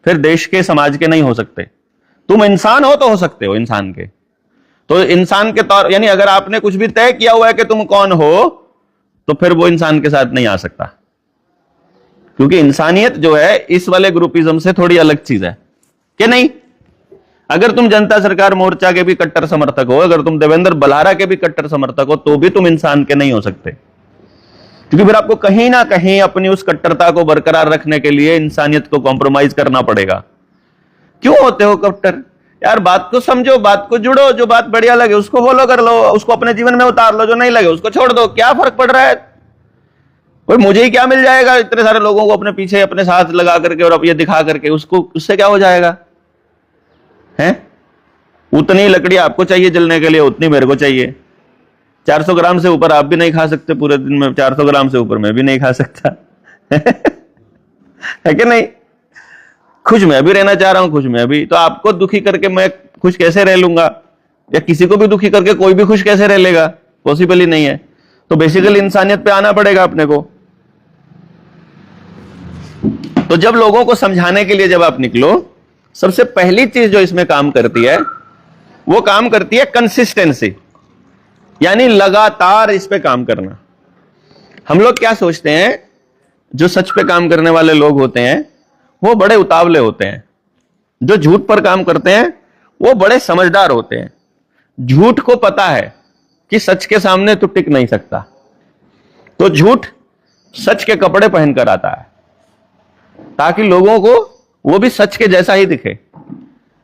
फिर देश के समाज के नहीं हो सकते। तुम इंसान हो तो हो सकते हो इंसान के। तो इंसान के तौर यानी अगर आपने कुछ भी तय किया हुआ है कि तुम कौन हो, तो फिर वो इंसान के साथ नहीं आ सकता, क्योंकि इंसानियत जो है इस वाले ग्रुपिज्म से थोड़ी अलग चीज है कि नहीं। अगर तुम जनता सरकार मोर्चा के भी कट्टर समर्थक हो, अगर तुम देवेंद्र बल्हारा के भी कट्टर समर्थक हो, तो भी तुम इंसान के नहीं हो सकते, क्योंकि फिर आपको कहीं ना कहीं अपनी उस कट्टरता को बरकरार रखने के लिए इंसानियत को कॉम्प्रोमाइज करना पड़ेगा। क्यों होते हो कट्टर? यार बात को समझो, बात को जुड़ो। जो बात बढ़िया लगे उसको फॉलो कर लो, उसको अपने जीवन में उतार लो, जो नहीं लगे उसको छोड़ दो। क्या फर्क पड़ रहा है? कोई मुझे ही क्या मिल जाएगा इतने सारे लोगों को अपने पीछे अपने साथ लगा करके और अब ये दिखा करके, उसको उससे क्या हो जाएगा? हैं? उतनी लकड़ी आपको चाहिए जलने के लिए, उतनी मेरे को चाहिए। 400 ग्राम से ऊपर आप भी नहीं खा सकते पूरे दिन में, 400 ग्राम से ऊपर मैं भी नहीं खा सकता। है कि नहीं? खुश मैं भी रहना चाह रहा हूं, खुश मैं भी। तो आपको दुखी करके मैं खुश कैसे रह लूंगा? या किसी को भी दुखी करके कोई भी खुश कैसे रह लेगा? पॉसिबल ही नहीं है। तो बेसिकली इंसानियत पे आना पड़ेगा अपने को। तो जब लोगों को समझाने के लिए जब आप निकलो, सबसे पहली चीज जो इसमें काम करती है वो काम करती है कंसिस्टेंसी, यानी लगातार इस पे काम करना। हम लोग क्या सोचते हैं, जो सच पे काम करने वाले लोग होते हैं वो बड़े उतावले होते हैं, जो झूठ पर काम करते हैं वो बड़े समझदार होते हैं। झूठ को पता है कि सच के सामने तो टिक नहीं सकता, तो झूठ सच के कपड़े पहनकर आता है ताकि लोगों को वो भी सच के जैसा ही दिखे।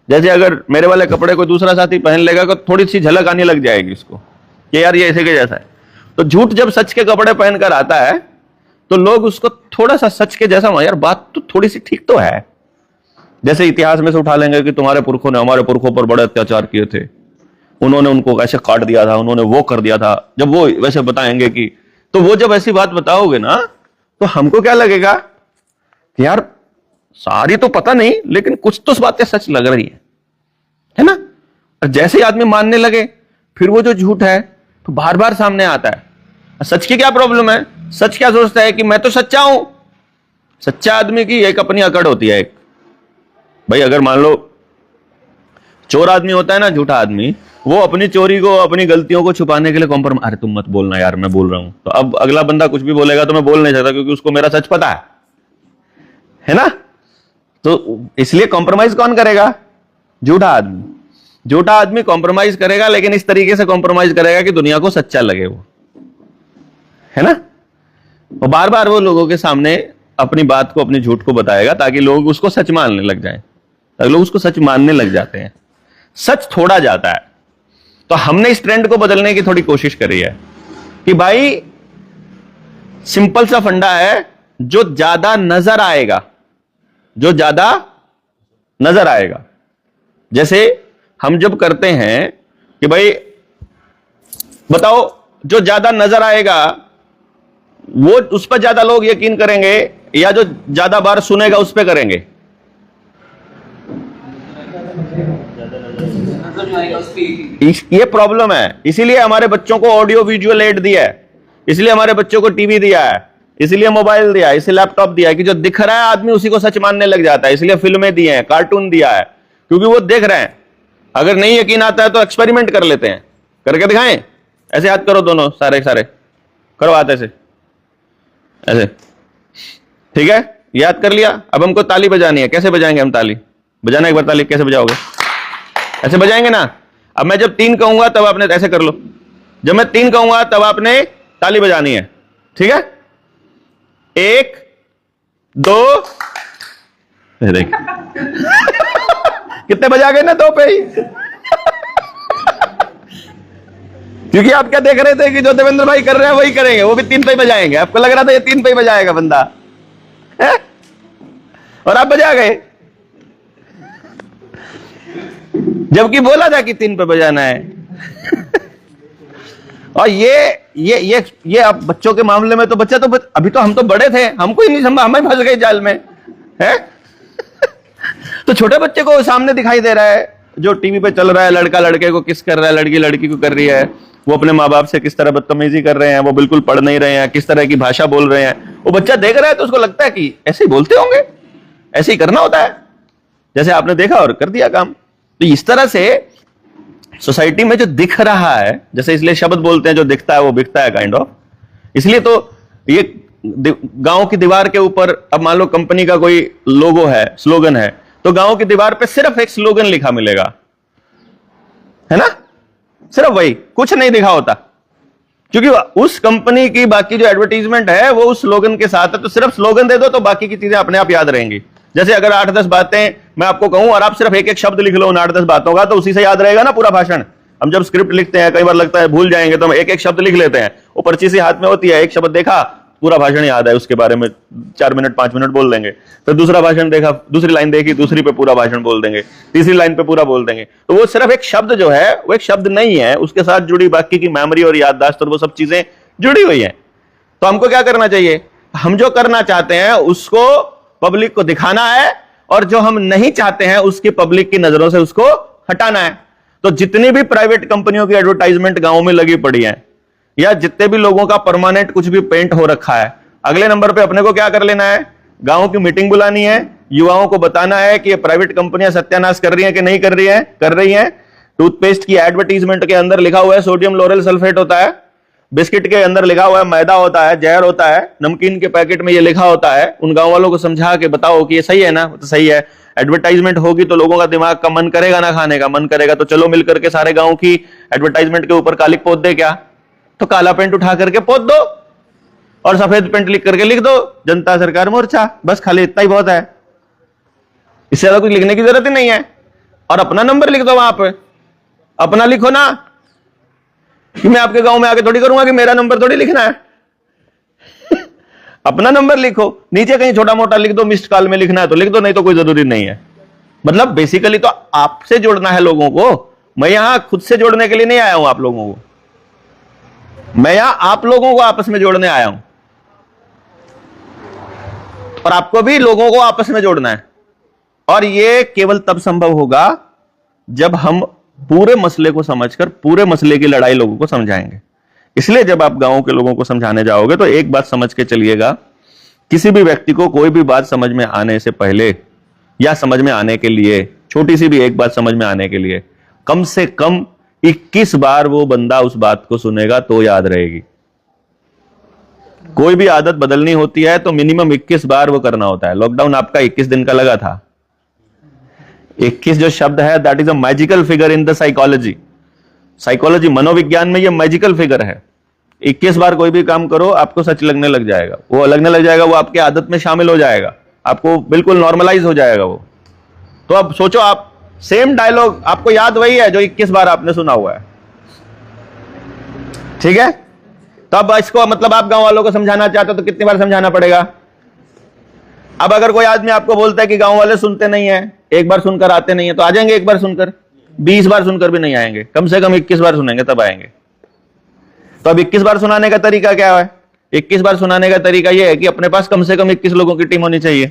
जैसे अगर मेरे वाले कपड़े कोई दूसरा साथी पहन लेगा तो थोड़ी सी झलक आने लग जाएगी उसको कि यार ये ऐसे के जैसा है। तो झूठ जब सच के कपड़े पहनकर आता है तो लोग उसको थोड़ा सा सच के जैसा, यार बात तो थोड़ी सी ठीक तो है। जैसे इतिहास में से उठा लेंगे कि तुम्हारे पुरखों ने हमारे पुरखों पर बड़े अत्याचार किए थे, उन्होंने उनको ऐसे काट दिया था, उन्होंने वो कर दिया था। जब वो वैसे बताएंगे कि, तो वो जब ऐसी बात बताओगे ना तो हमको क्या लगेगा कि यार सारी तो पता नहीं लेकिन कुछ तो बातें सच लग रही है ना। और जैसे ही आदमी मानने लगे फिर वो जो झूठ है तो बार बार सामने आता है। सच की क्या प्रॉब्लम है? सच क्या सोचता है कि मैं तो सच्चा हूं। सच्चा आदमी की एक अपनी अकड़ होती है। एक भाई अगर मान लो चोर आदमी होता है ना, झूठा आदमी, वो अपनी चोरी को, अपनी गलतियों को छुपाने के लिए कॉम्प्रोमाइज, अरे तुम मत बोलना यार मैं बोल रहा हूं। तो अब अगला बंदा कुछ भी बोलेगा तो मैं बोल नहीं सकता क्योंकि उसको मेरा सच पता है ना। तो इसलिए कॉम्प्रोमाइज कौन करेगा? झूठा आदमी। झूठा आदमी कॉम्प्रोमाइज करेगा, लेकिन इस तरीके से कॉम्प्रोमाइज करेगा कि दुनिया को सच्चा लगे वो, है ना। और बार बार वो लोगों के सामने अपनी बात को, अपनी झूठ को बताएगा ताकि लोग उसको सच मानने लग जाएं। ताकि लोग उसको सच मानने लग जाते हैं, सच थोड़ा जाता है। तो हमने इस ट्रेंड को बदलने की थोड़ी कोशिश करी है कि भाई सिंपल सा फंडा है, जो ज्यादा नजर आएगा, जो ज्यादा नजर आएगा। जैसे हम जब करते हैं कि भाई बताओ, जो ज्यादा नजर आएगा वो उस पर ज्यादा लोग यकीन करेंगे या जो ज्यादा बार सुनेगा उस पर करेंगे? ये प्रॉब्लम है। इसीलिए हमारे बच्चों को ऑडियो विजुअल एड दिया है, इसलिए हमारे बच्चों को टीवी दिया है, इसलिए मोबाइल दिया है, इसलिए लैपटॉप दिया है कि जो दिख रहा है आदमी उसी को सच मानने लग जाता है। इसलिए फिल्में दी हैं, कार्टून दिया है, क्योंकि वो देख रहे हैं। अगर नहीं यकीन आता है तो एक्सपेरिमेंट कर लेते हैं, करके दिखाएं। ऐसे हाथ करो दोनों, सारे सारे करो हाथ ऐसे ऐसे, ठीक है, याद कर लिया। अब हमको ताली बजानी है, कैसे बजाएंगे हम ताली? बजाना एक बार ताली, कैसे बजाओगे? ऐसे बजाएंगे ना। अब मैं जब 3 कहूंगा तब आपने ऐसे कर लो, जब मैं 3 कहूंगा तब आपने ताली बजानी है, ठीक है? 1 2 देख कितने बजा गए ना, 2 पे ही। क्योंकि आप क्या देख रहे थे कि जो देवेंद्र भाई कर रहे हैं वही करेंगे, वो भी 3 पे ही बजाएंगे। आपको लग रहा था ये 3 पे ही बजाएगा बंदा है? और आप बजा गए, जबकि बोला था कि 3 पे बजाना है। और ये अब बच्चों के मामले में तो बच्चा तो अभी तो हम तो बड़े थे, हमको ही नहीं समझा, हमें फंस गए जाल में है। तो छोटे बच्चे को सामने दिखाई दे रहा है, जो टीवी पे चल रहा है, लड़का लड़के को किस कर रहा है, लड़की लड़की को कर रही है, वो अपने माँ बाप से किस तरह बदतमीजी कर रहे हैं, वो बिल्कुल पढ़ नहीं रहे हैं, किस तरह की भाषा बोल रहे हैं, वो बच्चा देख रहा है तो उसको लगता है कि ऐसे ही बोलते होंगे, ऐसे ही करना होता है, जैसे आपने देखा और कर दिया काम। तो इस तरह से सोसाइटी में जो दिख रहा है, जैसे इसलिए शब्द बोलते हैं जो दिखता है वो बिकता है, काइंड ऑफ। इसलिए तो ये गांव की दीवार के ऊपर, अब मान लो कंपनी का कोई लोगो है, स्लोगन है, तो गांव की दीवार पे सिर्फ एक स्लोगन लिखा मिलेगा, है ना? सिर्फ वही, कुछ नहीं दिखा होता, क्योंकि उस कंपनी की बाकी जो एडवर्टीजमेंट है वो उस स्लोगन के साथ है। तो सिर्फ स्लोगन दे दो तो बाकी की चीजें अपने आप याद रहेंगी। जैसे अगर 8-10 बातें मैं आपको कहूं और आप सिर्फ एक एक शब्द लिख लो उन 8-10 बातों का, तो उसी से याद रहेगा ना पूरा भाषण। हम जब स्क्रिप्ट लिखते हैं कई बार लगता है भूल जाएंगे, तो हम एक एक शब्द लिख लेते हैं, वो पर्ची सी हाथ में होती है, एक शब्द देखा, पूरा भाषण याद है, उसके बारे में 4 मिनट 5 मिनट बोल देंगे। फिर दूसरा भाषण देखा, दूसरी लाइन देखी, दूसरी पे पूरा भाषण बोल देंगे, तीसरी लाइन पे पूरा बोल देंगे। तो वो सिर्फ एक शब्द जो है वो एक शब्द नहीं है, उसके साथ जुड़ी बाकी की मेमोरी और याददाश्त और वो सब चीजें जुड़ी हुई है। तो हमको क्या करना चाहिए? हम जो करना चाहते हैं उसको पब्लिक को दिखाना है, और जो हम नहीं चाहते हैं उसकी पब्लिक की नजरों से उसको हटाना है। तो जितनी भी प्राइवेट कंपनियों की एडवर्टाइजमेंट गांव में लगी पड़ी है, या जितने भी लोगों का परमानेंट कुछ भी पेंट हो रखा है, अगले नंबर पे अपने को क्या कर लेना है? गांव की मीटिंग बुलानी है, युवाओं को बताना है कि ये प्राइवेट कंपनियां सत्यानाश कर रही हैं कि नहीं कर रही हैं? कर रही हैं। टूथपेस्ट की एडवर्टीजमेंट के अंदर लिखा हुआ है सोडियम लोरेल सल्फेट होता है, बिस्किट के अंदर लिखा हुआ है मैदा होता है, जहर होता है, नमकीन के पैकेट में ये लिखा होता है। उन गांव वालों को समझा के बताओ कि ये सही है ना? तो सही है। एडवर्टाइजमेंट होगी तो लोगों का दिमाग का मन करेगा ना खाने का, मन करेगा तो चलो मिल करके सारे गांव की एडवर्टाइजमेंट के ऊपर कालिक पोत दे। क्या? तो काला पेंट उठा करके पोत दो और सफेद पेंट लिख करके लिख दो जनता सरकार मोर्चा, बस खाली इतना ही बहुत है, इससे ज्यादा कुछ लिखने की जरूरत ही नहीं है। और अपना नंबर लिख दो वहां पे, अपना लिखो ना, कि मैं आपके गांव में आके थोड़ी करूंगा कि मेरा नंबर थोड़ी लिखना है। अपना नंबर लिखो, नीचे कहीं छोटा मोटा लिख दो, मिस्ड कॉल में लिखना है तो लिख दो, नहीं तो कोई जरूरी नहीं है। मतलब बेसिकली तो आपसे जोड़ना है लोगों को। मैं यहां खुद से जोड़ने के लिए नहीं आया हूं आप लोगों को, मैं यहां आप लोगों को आपस में जोड़ने आया हूं, और आपको भी लोगों को आपस में जोड़ना है। और यह केवल तब संभव होगा जब हम पूरे मसले को समझकर पूरे मसले की लड़ाई लोगों को समझाएंगे। इसलिए जब आप गांव के लोगों को समझाने जाओगे तो एक बात समझ के चलिएगा, किसी भी व्यक्ति को कोई भी बात समझ में आने से पहले या समझ में आने के लिए, छोटी सी भी एक बात समझ में आने के लिए कम से कम 21 बार वो बंदा उस बात को सुनेगा तो याद रहेगी। कोई भी आदत बदलनी होती है तो मिनिमम 21 बार वो करना होता है। लॉकडाउन आपका 21 दिन का लगा था। 21 जो शब्द है that is a magical figure in the psychology मनोविज्ञान में ये मैजिकल फिगर है। 21 बार कोई भी काम करो आपको सच लगने लग जाएगा, वो लगने लग जाएगा, वो आपके आदत में शामिल हो जाएगा, आपको बिल्कुल नॉर्मलाइज हो जाएगा वो। तो अब सोचो, आप सेम डायलॉग आपको याद वही है जो 21 बार आपने सुना हुआ है, ठीक है? तो अब इसको मतलब आप गांव वालों को समझाना चाहते हो तो कितनी बार समझाना पड़ेगा? अब अगर कोई आदमी आपको बोलता है कि गांव वाले सुनते नहीं है, एक बार सुनकर आते नहीं है, तो आ जाएंगे एक बार सुनकर? 20 बार सुनकर भी नहीं आएंगे, कम से कम 21 बार सुनेंगे तब आएंगे। तो अब 21 बार सुनाने का तरीका क्या है? 21 बार सुनाने का तरीका यह है कि अपने पास कम से कम 21 लोगों की टीम होनी चाहिए,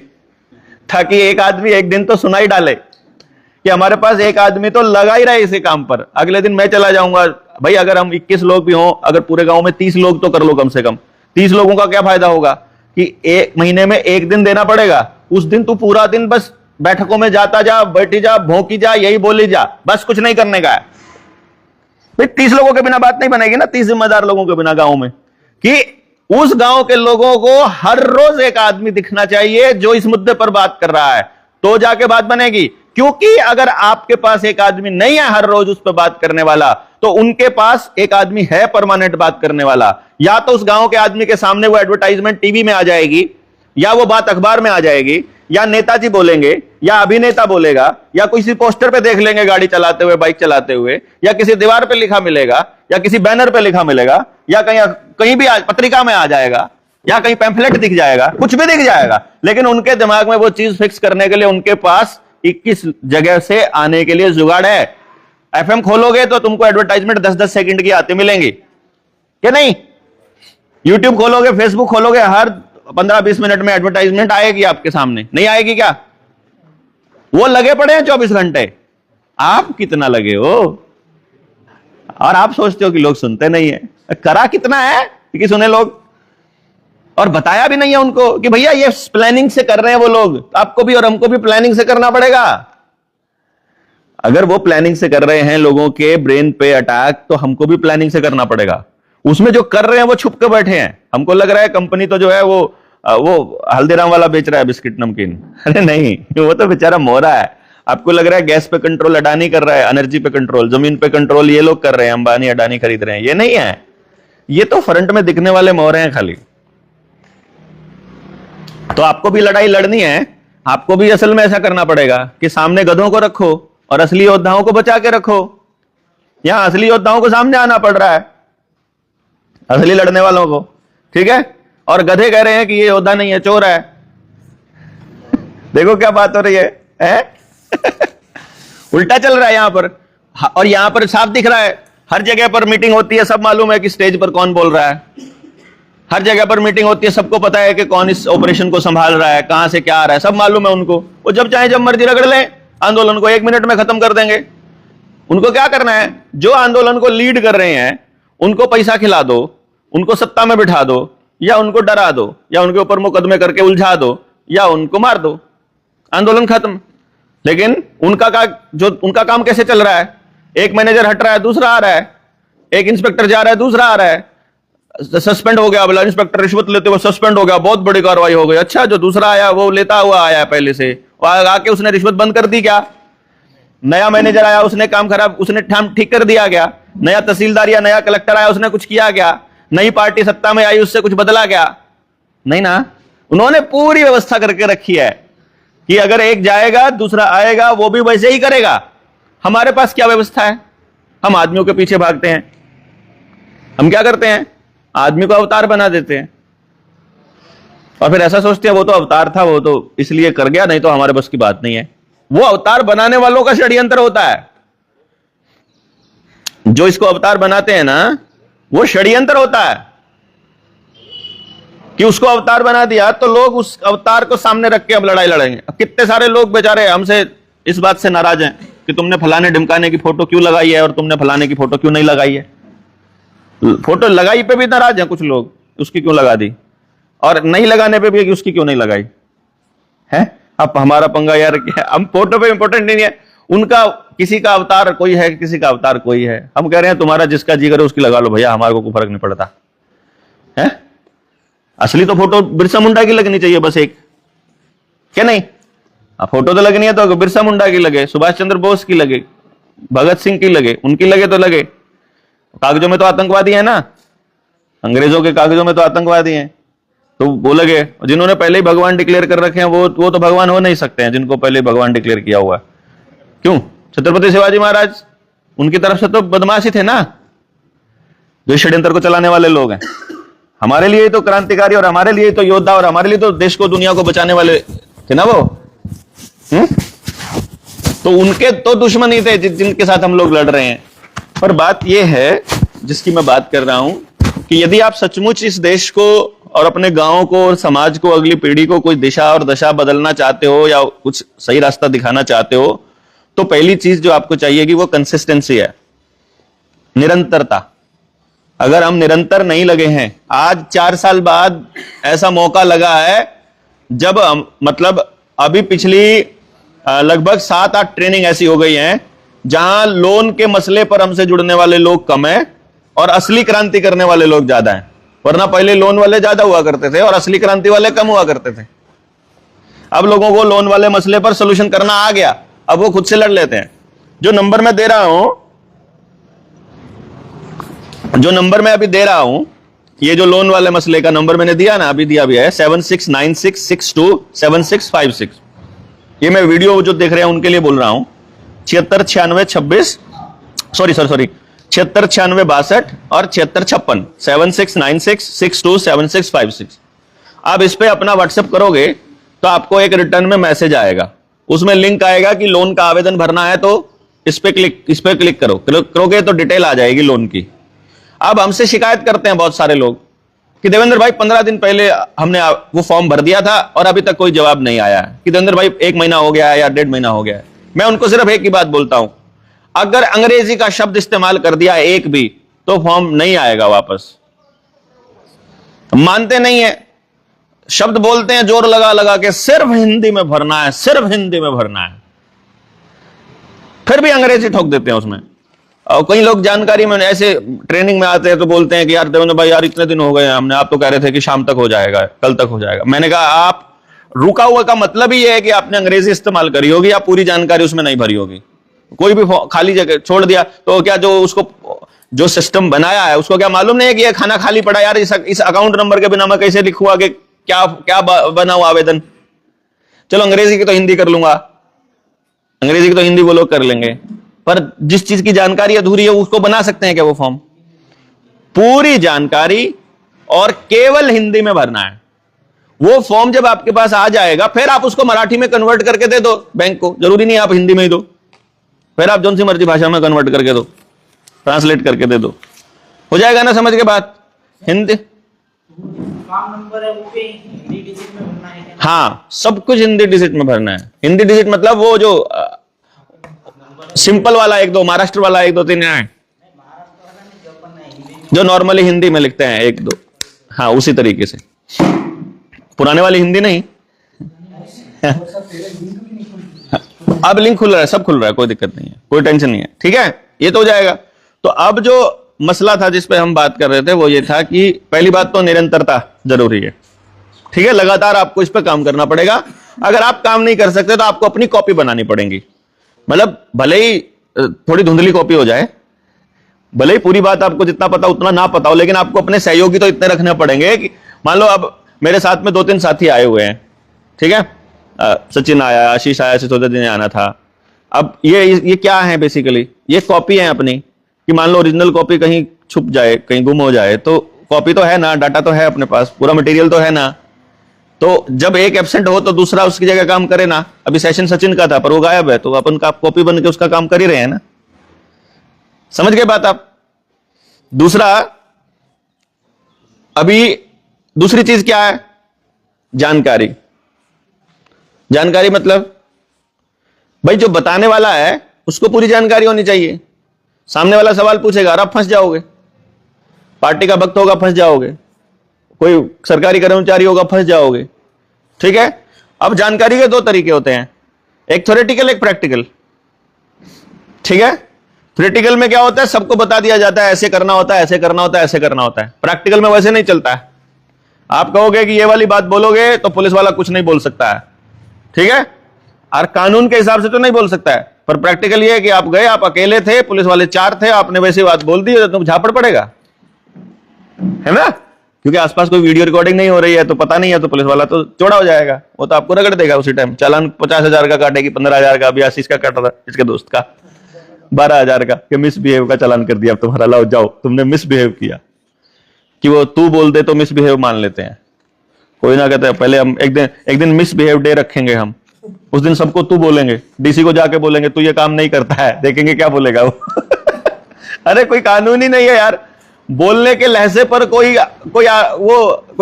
ताकि एक आदमी एक दिन तो सुना ही डाले कि हमारे पास एक आदमी तो लगा ही रहे इसी काम पर। अगले दिन मैं चला जाऊंगा, भाई अगर हम 21 लोग भी हों, अगर पूरे गांव में 30 लोग तो कर लो कम से कम। 30 लोगों का क्या फायदा होगा कि एक महीने में एक दिन देना पड़ेगा, उस दिन तू पूरा दिन बस बैठकों में जाता जा, बैठी जा, भौंकी जा, यही बोली जा, बस कुछ नहीं करने का है। भाई 30 लोगों के बिना बात नहीं बनेगी ना, 30 जिम्मेदार लोगों के बिना गांव में, कि उस गांव के लोगों को हर रोज एक आदमी दिखना चाहिए जो इस मुद्दे पर बात कर रहा है, तो जाके बात बनेगी। क्योंकि अगर आपके पास एक आदमी नहीं है हर रोज उस पर बात करने वाला, तो उनके पास एक आदमी है परमानेंट बात करने वाला। या तो उस गांव के आदमी के सामने वो एडवर्टाइजमेंट टीवी में आ जाएगी, या वो बात अखबार में आ जाएगी, या नेताजी बोलेंगे, या अभिनेता बोलेगा, या किसी पोस्टर पे देख लेंगे गाड़ी चलाते हुए, बाइक चलाते हुए, या किसी दीवार पे लिखा मिलेगा, या किसी बैनर पे लिखा मिलेगा, या कहीं भी पत्रिका में आ जाएगा, या कहीं पैम्फलेट दिख जाएगा, कुछ भी दिख जाएगा। लेकिन उनके दिमाग में वो चीज फिक्स करने के लिए उनके पास 21 जगह से आने के लिए जुगाड़ है। एफएम खोलोगे तो तुमको एडवर्टाइजमेंट 10-10 सेकंड की आती मिलेंगी कि नहीं? यूट्यूब खोलोगे, फेसबुक खोलोगे, हर 15-20 मिनट में एडवर्टाइजमेंट आएगी आपके सामने, नहीं आएगी क्या? वो लगे पड़े हैं 24 घंटे। आप कितना लगे हो? और आप सोचते हो कि लोग सुनते नहीं है। करा कितना है कि सुने लोग, और बताया भी नहीं है उनको कि भैया ये प्लानिंग से कर रहे हैं वो लोग, आपको भी और हमको भी प्लानिंग से करना पड़ेगा। अगर वो प्लानिंग से कर रहे हैं लोगों के ब्रेन पे अटैक, तो हमको भी प्लानिंग से करना पड़ेगा। उसमें जो कर रहे हैं वो छुप के बैठे हैं। हमको लग रहा है कंपनी तो जो है वो हल्दीराम वाला बेच रहा है बिस्किट नमकीन। अरे नहीं, वो तो बेचारा मोरा है। आपको लग रहा है गैस पे कंट्रोल अडानी कर रहा है, एनर्जी पे कंट्रोल, जमीन पे कंट्रोल ये लोग कर रहे हैं, अंबानी अडानी खरीद रहे हैं। ये नहीं है, ये तो फ्रंट में दिखने वाले मोरे हैं खाली। तो आपको भी लड़ाई लड़नी है, आपको भी असल में ऐसा करना पड़ेगा कि सामने गधों को रखो और असली योद्धाओं को बचा के रखो। यहां असली योद्धाओं को सामने आना पड़ रहा है, असली लड़ने वालों को, ठीक है? और गधे कह रहे हैं कि ये योद्धा नहीं है, चोर है। देखो क्या बात हो रही है? उल्टा चल रहा है यहां पर। और यहां पर साफ दिख रहा है, हर जगह पर मीटिंग होती है, सब मालूम है कि स्टेज पर कौन बोल रहा है। हर जगह पर मीटिंग होती है, सबको पता है कि कौन इस ऑपरेशन को संभाल रहा है, कहां से क्या आ रहा है, सब मालूम है उनको। वो जब चाहे जब मर्जी रगड़ ले, आंदोलन को 1 मिनट में खत्म कर देंगे। उनको क्या करना है? जो आंदोलन को लीड कर रहे हैं उनको पैसा खिला दो, उनको सत्ता में बिठा दो, या उनको डरा दो, या उनके ऊपर मुकदमे करके उलझा दो, या उनको मार दो, आंदोलन खत्म। लेकिन उनका काम कैसे चल रहा है? एक मैनेजर हट रहा है, दूसरा आ रहा है, एक इंस्पेक्टर जा रहा है, दूसरा आ रहा है, सस्पेंड हो गया, बोला इंस्पेक्टर रिश्वत लेते हुए सस्पेंड हो गया, बहुत बड़ी कार्रवाई हो गई। अच्छा, जो दूसरा आया वो लेता हुआ आया पहले से, आके उसने रिश्वत बंद कर दी क्या? नया मैनेजर आया, उसने काम खराब, उसने ठीक कर दिया गया? नया तहसीलदार या नया कलेक्टर आया, उसने कुछ किया क्या? नई पार्टी सत्ता में आई, उससे कुछ बदला क्या? नहीं ना। उन्होंने पूरी व्यवस्था करके रखी है कि अगर एक जाएगा दूसरा आएगा, वो भी वैसे ही करेगा। हमारे पास क्या व्यवस्था है? हम आदमियों के पीछे भागते हैं। हम क्या करते हैं? आदमी को अवतार बना देते हैं, और फिर ऐसा सोचते हैं वो तो अवतार था, वो तो इसलिए कर गया, नहीं तो हमारे बस की बात नहीं है। वो अवतार बनाने वालों का षड्यंत्र होता है। जो इसको अवतार बनाते हैं ना, वो षड्यंत्र होता है कि उसको अवतार बना दिया तो लोग उस अवतार को सामने रख के अब लड़ाई लड़ेंगे। अब कितने सारे लोग बेचारे हमसे इस बात से नाराज हैं कि तुमने फलाने ढिमकाने की फोटो क्यों लगाई है और तुमने फलाने की फोटो क्यों नहीं लगाई है। फोटो लगाई पे भी नाराज हैं कुछ लोग, उसकी क्यों लगा दी, और नहीं लगाने पे भी उसकी क्यों नहीं लगाई है। अब हमारा पंगा यार, हम फोटो पे इंपॉर्टेंट नहीं है, उनका किसी का अवतार कोई है, किसी का अवतार कोई है। हम कह रहे हैं तुम्हारा जिसका जी करे उसकी लगा लो भैया, हमारे को कोई फर्क नहीं पड़ता है। असली तो फोटो बिरसा मुंडा की लगनी चाहिए बस एक, क्या नहीं? फोटो तो लगनी है तो बिरसा मुंडा की लगे, सुभाष चंद्र बोस की लगे, भगत सिंह की लगे, उनकी लगे तो लगे। कागजों में तो आतंकवादी है ना, अंग्रेजों के कागजों में तो आतंकवादी हैं, तो वो लगे। जिन्होंने पहले ही भगवान डिक्लेयर कर रखे हैं वो तो भगवान हो नहीं सकते हैं, जिनको पहले भगवान डिक्लेयर किया हुआ है। क्यों? छत्रपति शिवाजी महाराज, उनकी तरफ से तो बदमाशी थे ना, जो षड्यंत्र को चलाने वाले लोग हैं। हमारे लिए तो क्रांतिकारी और हमारे लिए तो योद्धा और हमारे लिए तो देश को दुनिया को बचाने वाले थे ना वो। तो उनके तो दुश्मन ही थे जिनके साथ हम लोग लड़ रहे हैं। पर बात यह है जिसकी मैं बात कर रहा हूं कि यदि आप सचमुच इस देश को और अपने गांव को और समाज को, अगली पीढ़ी को कोई दिशा और दशा बदलना चाहते हो या कुछ सही रास्ता दिखाना चाहते हो, तो पहली चीज जो आपको चाहिए कि वो कंसिस्टेंसी है, निरंतरता। अगर हम निरंतर नहीं लगे हैं, आज 4 साल बाद ऐसा मौका लगा है जब मतलब अभी पिछली लगभग 7-8 ट्रेनिंग ऐसी हो गई हैं जहां लोन के मसले पर हमसे जुड़ने वाले लोग कम हैं और असली क्रांति करने वाले लोग ज्यादा हैं। वरना पहले लोन वाले ज्यादा हुआ करते थे और असली क्रांति वाले कम हुआ करते थे। अब लोगों को लोन वाले मसले पर सोल्यूशन करना आ गया, अब वो खुद से लड़ लेते हैं। जो नंबर मैं दे रहा हूं, जो नंबर मैं अभी दे रहा हूं, ये जो लोन वाले मसले का नंबर मैंने दिया ना, अभी दिया भी है 7696627656। ये मैं वीडियो जो देख रहे हैं उनके लिए बोल रहा हूं, 769626 सॉरी 769662 और 7656 7696627656। आप इस पे अपना व्हाट्सएप करोगे तो आपको एक रिटर्न में मैसेज आएगा, उसमें लिंक आएगा कि लोन का आवेदन भरना है, तो इस पे क्लिक करोगे तो डिटेल आ जाएगी लोन की। अब हमसे शिकायत करते हैं बहुत सारे लोग कि देवेंद्र भाई 15 दिन पहले हमने वो फॉर्म भर दिया था और अभी तक कोई जवाब नहीं आया है, कि देवेंद्र भाई 1 महीना हो गया है या 1.5 महीना हो गया है। मैं उनको सिर्फ एक ही बात बोलता हूं, अगर अंग्रेजी का शब्द इस्तेमाल कर दिया एक भी तो फॉर्म नहीं आएगा वापस। मानते नहीं है, शब्द बोलते हैं जोर लगा लगा के, सिर्फ हिंदी में भरना है, सिर्फ हिंदी में भरना है, फिर भी अंग्रेजी ठोक देते हैं उसमें। और कई लोग जानकारी में ऐसे ट्रेनिंग में आते हैं तो बोलते हैं कि यार देवेंद्र भाई यार इतने दिन हो गए हमने, आप तो कह रहे थे कि शाम तक हो जाएगा, कल तक हो जाएगा। मैंने कहा आप रुका हुआ का मतलब ही है कि आपने अंग्रेजी इस्तेमाल करी होगी, आप पूरी जानकारी उसमें नहीं भरी होगी। कोई भी खाली जगह छोड़ दिया तो क्या जो उसको जो सिस्टम बनाया है उसको क्या मालूम नहीं है कि यह खाना खाली पड़ा, यार इस अकाउंट नंबर के बिना मैं कैसे लिखूंगा कि क्या क्या बनाऊं आवेदन। चलो अंग्रेजी की तो हिंदी कर लूंगा, अंग्रेजी की तो हिंदी वो लोग कर लेंगे, पर जिस चीज की जानकारी अधूरी है उसको बना सकते हैं क्या वो फॉर्म? पूरी जानकारी और केवल हिंदी में भरना है। वो फॉर्म जब आपके पास आ जाएगा फिर आप उसको मराठी में कन्वर्ट करके दे दो बैंक को, जरूरी नहीं आप हिंदी में ही दो, फिर आप जौन सी मर्जी भाषा में कन्वर्ट करके दो, ट्रांसलेट करके दे दो, हो जाएगा ना समझ के बात। हिंदी नंबर है वो भी हिंदी डिजिट में भरना है क्या? हाँ, सब कुछ हिंदी डिजिट में भरना है। हिंदी डिजिट मतलब वो जो सिंपल वाला 1 2, महाराष्ट्र वाला 1 2 3 है, जो नॉर्मली हिंदी में लिखते हैं 1 2, हाँ उसी तरीके से, पुराने वाली हिंदी नहीं। अब लिंक खुल रहा है, सब खुल रहा है, कोई दिक्कत नहीं है, कोई टेंशन नहीं है, ठीक है, ये तो हो जाएगा। तो अब जो मसला था जिस पे हम बात कर रहे थे वो ये था कि पहली बात तो निरंतरता जरूरी है, ठीक है, लगातार आपको इस पे काम करना पड़ेगा। अगर आप काम नहीं कर सकते तो आपको अपनी कॉपी बनानी पड़ेगी, मतलब भले ही थोड़ी धुंधली कॉपी हो जाए, भले ही पूरी बात आपको जितना पता उतना ना पता हो, लेकिन आपको अपने सहयोगी तो इतने रखने पड़ेंगे कि मान लो अब मेरे साथ में 2-3 साथी आए हुए हैं, ठीक है, सचिन आया, आशीष आया, सिसोदिया जी ने आना था। अब ये क्या है, बेसिकली ये कॉपी है अपनी, कि मान लो ओरिजिनल कॉपी कहीं छुप जाए, कहीं गुम हो जाए, तो कॉपी तो है ना, डाटा तो है अपने पास, पूरा मटेरियल तो है ना, तो जब एक एब्सेंट हो तो दूसरा उसकी जगह काम करे ना। अभी सेशन सचिन का था पर वो गायब है, तो अपन का कॉपी बन के उसका काम कर ही रहे हैं ना, समझ गए बात आप। दूसरा, अभी दूसरी चीज क्या है, जानकारी। जानकारी मतलब भाई जो बताने वाला है उसको पूरी जानकारी होनी चाहिए। सामने वाला सवाल पूछेगा और आप फंस जाओगे, पार्टी का वक्त होगा फंस जाओगे, कोई सरकारी कर्मचारी होगा फंस जाओगे, ठीक है। अब जानकारी के 2 तरीके होते हैं, एक थ्योरेटिकल एक प्रैक्टिकल, ठीक है। थ्योरेटिकल में क्या होता है, सबको बता दिया जाता है ऐसे करना होता है, ऐसे करना होता है, ऐसे करना होता है। प्रैक्टिकल में वैसे नहीं चलता है, आप कहोगे कि ये वाली बात बोलोगे तो पुलिस वाला कुछ नहीं बोल सकता है, ठीक है, और कानून के हिसाब से तो नहीं बोल सकता है, पर प्रैक्टिकल ये है कि आप गए, आप अकेले थे, पुलिस वाले 4 थे, आपने वैसी बात बोल दी तो झापड़ पड़ेगा, है ना, क्योंकि आसपास कोई वीडियो रिकॉर्डिंग नहीं हो रही है तो पता नहीं है, तो पुलिस वाला तो चौड़ा हो जाएगा, वो तो आपको रगड़ देगा उसी टाइम। चालान 50,000 का काटेगी, 15,000 का, अभी आशीष का काटा था, इसके दोस्त का 12,000 का, कि मिसबिहेव का चालान कर दिया, अब तुम्हारा लाओ जाओ, तुमने मिसबिहेव किया। कि वो तू बोल दे तो मिसबिहेव मान लेते हैं, कोई ना कहते पहले हम एक दिन मिसबिहेव डे रखेंगे, हम उस दिन सबको तू बोलेंगे, डीसी को जाके बोलेंगे तू ये काम नहीं करता है, देखेंगे क्या बोलेगा वो। अरे कोई कानून ही नहीं है यार, बोलने के लहजे पर कोई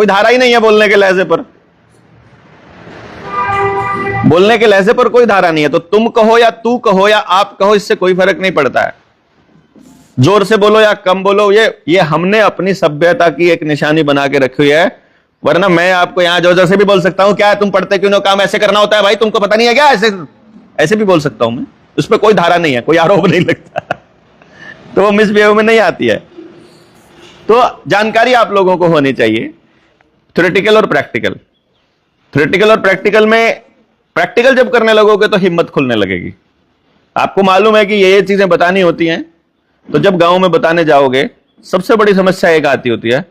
धारा ही नहीं है, बोलने के लहजे पर, बोलने के लहजे पर कोई धारा नहीं है। तो तुम कहो या तू कहो या आप कहो, इससे कोई फर्क नहीं पड़ता है, जोर से बोलो या कम बोलो, ये हमने अपनी सभ्यता की एक निशानी बना के रखी हुई है। वरना मैं आपको यहां जोर से भी बोल सकता हूं, क्या है तुम पढ़ते क्यों नहीं, काम ऐसे करना होता है भाई, तुमको पता नहीं है क्या, ऐसे भी बोल सकता हूं मैं, उस पर कोई धारा नहीं है, कोई आरोप नहीं लगता। तो वो मिसबिहेव में नहीं आती है। तो जानकारी आप लोगों को होनी चाहिए, थ्योरेटिकल और प्रैक्टिकल। थ्योरेटिकल और प्रैक्टिकल में, प्रैक्टिकल जब करने लगोगे तो हिम्मत खुलने लगेगी। आपको मालूम है कि ये चीजें बतानी होती हैं, तो जब गांव में बताने जाओगे सबसे बड़ी समस्या एक आती होती है,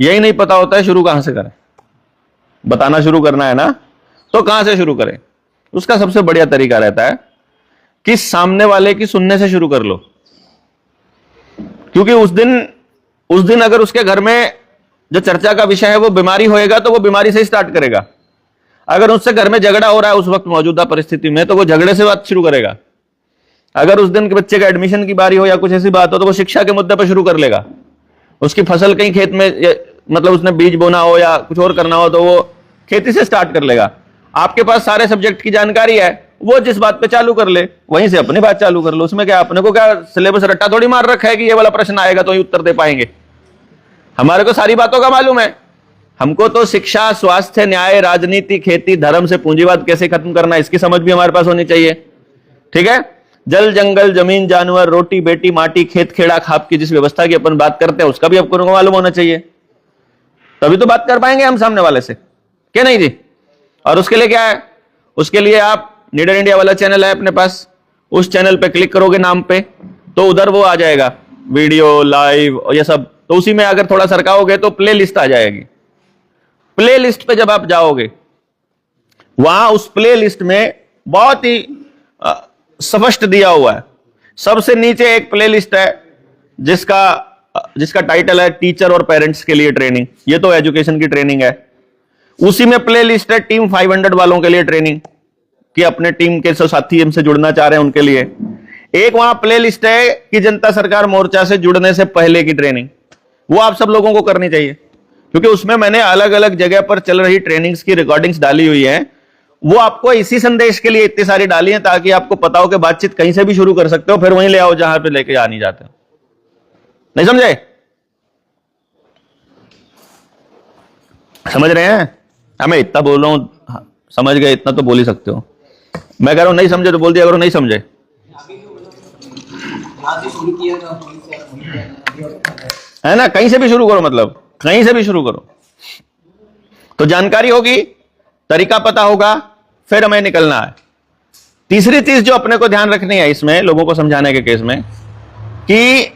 यही नहीं पता होता है शुरू कहां से करें। बताना शुरू करना है ना, तो कहां से शुरू करें। उसका सबसे बढ़िया तरीका रहता है कि सामने वाले की सुनने से शुरू कर लो, क्योंकि उस दिन अगर उसके घर में जो चर्चा का विषय है वो बीमारी होएगा तो वो बीमारी से ही स्टार्ट करेगा। अगर उससे घर में झगड़ा हो रहा है उस वक्त मौजूदा परिस्थिति में, तो वो झगड़े से बात शुरू करेगा। अगर उस दिन के बच्चे का एडमिशन की बारी हो या कुछ ऐसी बात हो तो वो शिक्षा के मुद्दे पर शुरू कर लेगा। उसकी फसल कहीं खेत में, मतलब उसने बीज बोना हो या कुछ और करना हो तो वो खेती से स्टार्ट कर लेगा। आपके पास सारे सब्जेक्ट की जानकारी है, वो जिस बात पे चालू कर ले वहीं से अपनी बात चालू कर लो। उसमें क्या, अपने को क्या सिलेबस रट्टा थोड़ी मार रखा है कि ये वाला प्रश्न आएगा तो ही उत्तर दे पाएंगे। हमारे को सारी बातों का मालूम है। हमको तो शिक्षा, स्वास्थ्य, न्याय, राजनीति, खेती, धर्म से पूंजीवाद कैसे खत्म करना है इसकी समझ भी हमारे पास होनी चाहिए। ठीक है, जल जंगल जमीन जानवर रोटी बेटी माटी खेत खेड़ा खाप की जिस व्यवस्था की अपन बात करते हैं उसका भी आपको मालूम होना चाहिए, तभी तो बात कर पाएंगे हम सामने वाले से, क्या नहीं जी। और उसके लिए क्या है, उसके लिए आप नीडर इंडिया वाला चैनल है अपने पास, उस चैनल पे क्लिक करोगे नाम पे तो उधर वो आ जाएगा वीडियो लाइव और ये सब। तो उसी में अगर थोड़ा सरकाओगे तो प्ले लिस्ट आ जाएगी। प्ले लिस्ट पे जब आप जाओगे वहां उस प्ले लिस्ट में बहुत ही स्पष्ट दिया हुआ है। सबसे नीचे एक प्ले लिस्ट है जिसका टाइटल है टीचर और पेरेंट्स के लिए ट्रेनिंग। ये तो एजुकेशन की ट्रेनिंग है। उसी में प्ले लिस्ट है टीम 500 वालों के लिए ट्रेनिंग, कि अपने टीम के साथी हमसे जुड़ना चाह रहे हैं उनके लिए। एक वहां प्ले लिस्ट है कि जनता सरकार मोर्चा से जुड़ने से पहले की ट्रेनिंग, वो आप सब लोगों को करनी चाहिए, क्योंकि उसमें मैंने अलग अलग जगह पर चल रही ट्रेनिंग्स की रिकॉर्डिंग्स डाली हुई है। वो आपको इसी संदेश के लिए इतनी सारी डाली है ताकि आपको पता हो कि बातचीत कहीं से भी शुरू कर सकते हो, फिर वहीं ले आओ जहां पे लेके आ नहीं जाते हो। नहीं समझे? समझ रहे हैं? मैं इतना बोल रहा हूं, समझ गए इतना तो बोल ही सकते हो। मैं कह रहा हूं नहीं समझे तो बोल दिया करो, नहीं समझे है ना, कहीं से भी शुरू करो, मतलब कहीं से भी शुरू करो। तो जानकारी होगी, तरीका पता होगा, फिर हमें निकलना है। तीसरी चीज जो अपने को ध्यान रखनी है इसमें लोगों को समझाने के केस में, कि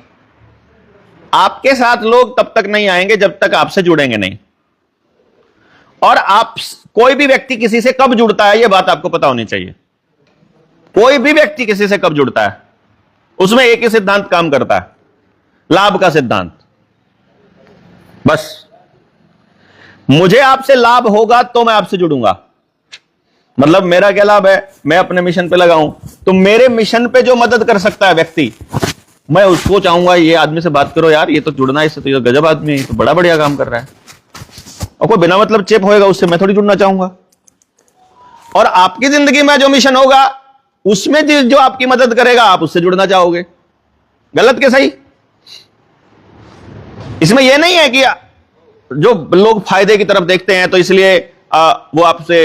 आपके साथ लोग तब तक नहीं आएंगे जब तक आपसे जुड़ेंगे नहीं। और आप, कोई भी व्यक्ति किसी से कब जुड़ता है यह बात आपको पता होनी चाहिए। कोई भी व्यक्ति किसी से कब जुड़ता है उसमें एक ही सिद्धांत काम करता है, लाभ का सिद्धांत। बस मुझे आपसे लाभ होगा तो मैं आपसे जुड़ूंगा। मतलब मेरा क्या लाभ है, मैं अपने मिशन पे लगाऊं तो मेरे मिशन पे जो मदद कर सकता है व्यक्ति, मैं उसको चाहूंगा ये आदमी से बात करो यार, ये तो जुड़ना है, इससे तो ये गजब आदमी है, तो बड़ा बढ़िया काम कर रहा है। और कोई बिना मतलब चेप होएगा उससे मैं थोड़ी जुड़ना चाहूंगा। और आपकी जिंदगी में जो मिशन होगा उसमें जो आपकी मदद करेगा आप उससे जुड़ना चाहोगे। गलत के सही? इसमें यह नहीं है कि जो लोग फायदे की तरफ देखते हैं तो इसलिए वो आपसे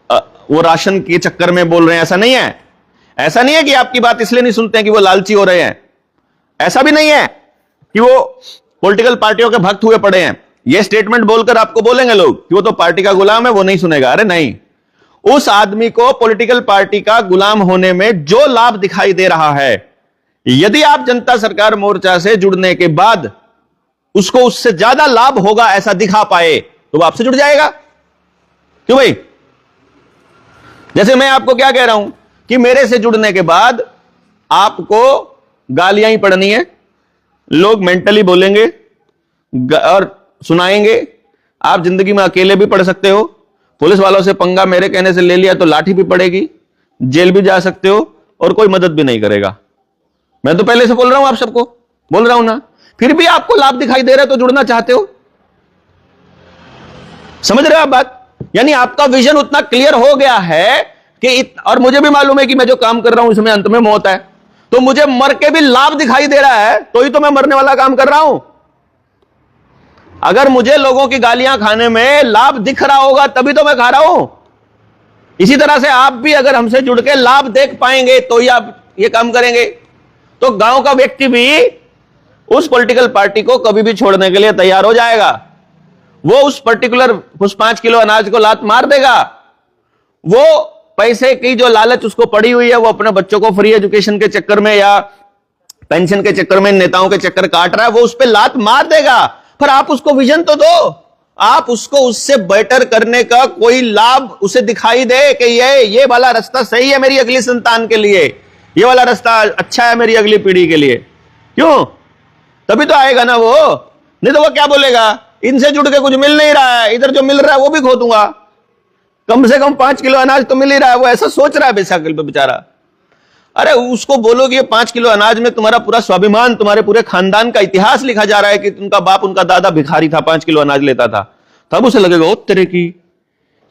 वो राशन के चक्कर में बोल रहे हैं, ऐसा नहीं है। ऐसा नहीं है कि आपकी बात इसलिए नहीं सुनते हैं कि वो लालची हो रहे हैं। ऐसा भी नहीं है कि वो पॉलिटिकल पार्टियों के भक्त हुए पड़े हैं। ये स्टेटमेंट बोलकर आपको बोलेंगे लोग कि वो तो पार्टी का गुलाम है, वो नहीं सुनेगा। अरे नहीं, उस आदमी को पॉलिटिकल पार्टी का गुलाम होने में जो लाभ दिखाई दे रहा है, यदि आप जनता सरकार मोर्चा से जुड़ने के बाद उसको उससे ज्यादा लाभ होगा ऐसा दिखा पाए तो वो आपसे जुड़ जाएगा। क्यों भाई? जैसे मैं आपको क्या कह रहा हूं कि मेरे से जुड़ने के बाद आपको गालियां ही पड़नी है, लोग मेंटली बोलेंगे और सुनाएंगे। आप जिंदगी में अकेले भी पढ़ सकते हो, पुलिस वालों से पंगा मेरे कहने से ले लिया तो लाठी भी पड़ेगी, जेल भी जा सकते हो और कोई मदद भी नहीं करेगा। मैं तो पहले से बोल रहा हूं, आप सबको बोल रहा हूं ना, फिर भी आपको लाभ दिखाई दे रहा है तो जुड़ना चाहते हो। समझ रहे हो आप बात? यानी आपका विजन उतना क्लियर हो गया है कि और मुझे भी मालूम है कि मैं जो काम कर रहा हूं इसमें अंत में मौत है, तो मुझे मर के भी लाभ दिखाई दे रहा है तो ही तो मैं मरने वाला काम कर रहा हूं। अगर मुझे लोगों की गालियां खाने में लाभ दिख रहा होगा तभी तो मैं खा रहा हूं। इसी तरह से आप भी अगर हमसे जुड़ के लाभ देख पाएंगे तो ही आप ये काम करेंगे। तो गांव का व्यक्ति भी उस पॉलिटिकल पार्टी को कभी भी छोड़ने के लिए तैयार हो जाएगा। वो उस पर्टिकुलर उस 5 किलो अनाज को लात मार देगा। वो पैसे की जो लालच उसको पड़ी हुई है, वो अपने बच्चों को फ्री एजुकेशन के चक्कर में या पेंशन के चक्कर में, नेताओं के चक्कर काट रहा है, वो उस पर लात मार देगा। पर आप उसको विजन तो दो, आप उसको उससे बेटर करने का कोई लाभ उसे दिखाई दे कि ये वाला रास्ता सही है मेरी अगली संतान के लिए, ये वाला रास्ता अच्छा है मेरी अगली पीढ़ी के लिए। क्यों? तभी तो आएगा ना वो। नहीं तो वो क्या बोलेगा, इनसे जुड़ के कुछ मिल नहीं रहा है, इधर जो मिल रहा है वो भी खो दूंगा, कम से कम 5 किलो अनाज तो मिल ही रहा है। वो ऐसा सोच रहा है बेचारा। अरे उसको बोलो कि 5 किलो अनाज में तुम्हारा पूरा स्वाभिमान, तुम्हारे पूरे खानदान का इतिहास लिखा जा रहा है कि उनका बाप, उनका दादा भिखारी था, 5 किलो अनाज लेता था, तब उसे लगेगा ओ तेरे की,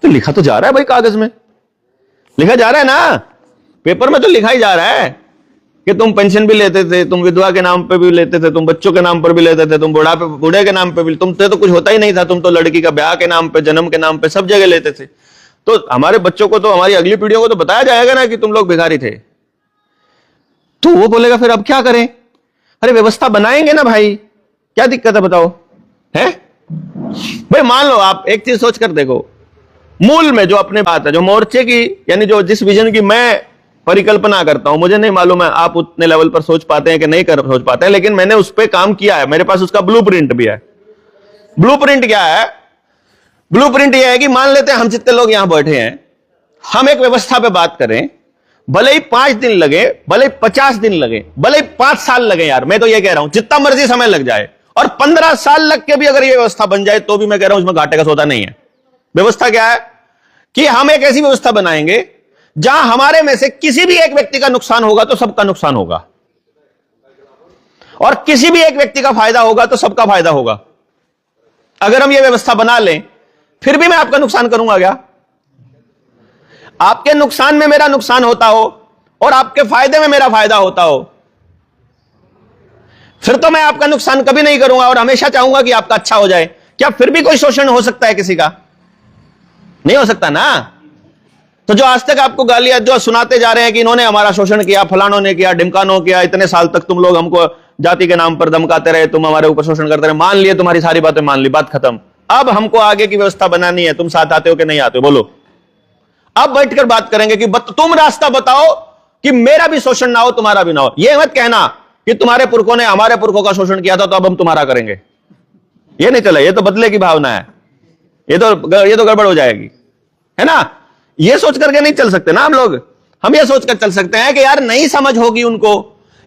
तो लिखा तो जा रहा है भाई, कागज में लिखा जा रहा है ना, पेपर में तो लिखा ही जा रहा है कि तुम पेंशन भी लेते थे, तुम विधवा के नाम पे भी लेते थे, तुम बच्चों के नाम पर भी लेते थे, तुम बूढ़े के नाम पे भी, तुमसे तो कुछ होता ही नहीं था, तुम तो लड़की का ब्याह के नाम पे, जन्म के नाम पे सब जगह लेते थे। तो हमारे बच्चों को तो, हमारी अगली पीढ़ियों को तो बताया जाएगा ना कि तुम लोग भिखारी थे। तो वो बोलेगा फिर अब क्या करें? अरे व्यवस्था बनाएंगे ना भाई, क्या दिक्कत है बताओ? है भाई, मान लो आप एक चीज सोच कर देखो, मूल में जो अपने बात है, जो मोर्चे की, यानी जो जिस विजन की मैं परिकल्पना करता हूं, मुझे नहीं मालूम है आप उतने लेवल पर सोच पाते हैं कि नहीं कर सोच पाते हैं, लेकिन मैंने उस पर काम किया है, मेरे पास उसका ब्लूप्रिंट भी है। ब्लूप्रिंट क्या है? ब्लूप्रिंट यह है कि मान लेते हैं हम जितने लोग यहां बैठे हैं, हम एक व्यवस्था पे बात करें, भले ही 5 दिन लगे, भले ही 50 दिन लगे, भले ही 5 साल लगे, यार मैं तो ये कह रहा हूं जितना मर्जी समय लग जाए, और 15 साल लग के भी अगर ये व्यवस्था बन जाए तो भी मैं कह रहा हूं इसमें घाटे का सौदा नहीं है। व्यवस्था क्या है कि हम एक ऐसी व्यवस्था बनाएंगे जहां हमारे में से किसी भी एक व्यक्ति का नुकसान होगा तो सबका नुकसान होगा, और किसी भी एक व्यक्ति का फायदा होगा तो सबका फायदा होगा। अगर हम ये व्यवस्था बना लें, फिर भी मैं आपका नुकसान करूंगा क्या? आपके नुकसान में मेरा नुकसान होता हो और आपके फायदे में मेरा फायदा होता हो, फिर तो मैं आपका नुकसान कभी नहीं करूंगा और हमेशा चाहूंगा कि आपका अच्छा हो जाए। क्या फिर भी कोई शोषण हो सकता है किसी का? नहीं हो सकता ना। तो जो आज तक आपको गालियां जो सुनाते जा रहे हैं कि इन्होंने हमारा शोषण किया, फलानों ने किया, ढिमकानों किया, इतने साल तक तुम लोग हमको जाति के नाम पर धमकाते रहे, तुम हमारे ऊपर शोषण करते रहे, मान लिए तुम्हारी सारी बातें, मान ली, बात खत्म। अब हमको आगे की व्यवस्था बनानी है, तुम साथ आते हो कि नहीं आते हो बोलो। अब बैठकर बात करेंगे कि तुम रास्ता बताओ कि मेरा भी शोषण ना हो, तुम्हारा भी ना हो। यह मत कहना कि तुम्हारे पुरखों ने हमारे पुरखों का शोषण किया था तो अब हम तुम्हारा करेंगे। यह नहीं चले, ये तो बदले की भावना है, ये तो गड़बड़ हो जाएगी, है ना। ये सोच करके नहीं चल सकते ना हम लोग। हम ये सोचकर चल सकते हैं कि यार नहीं समझ होगी उनको,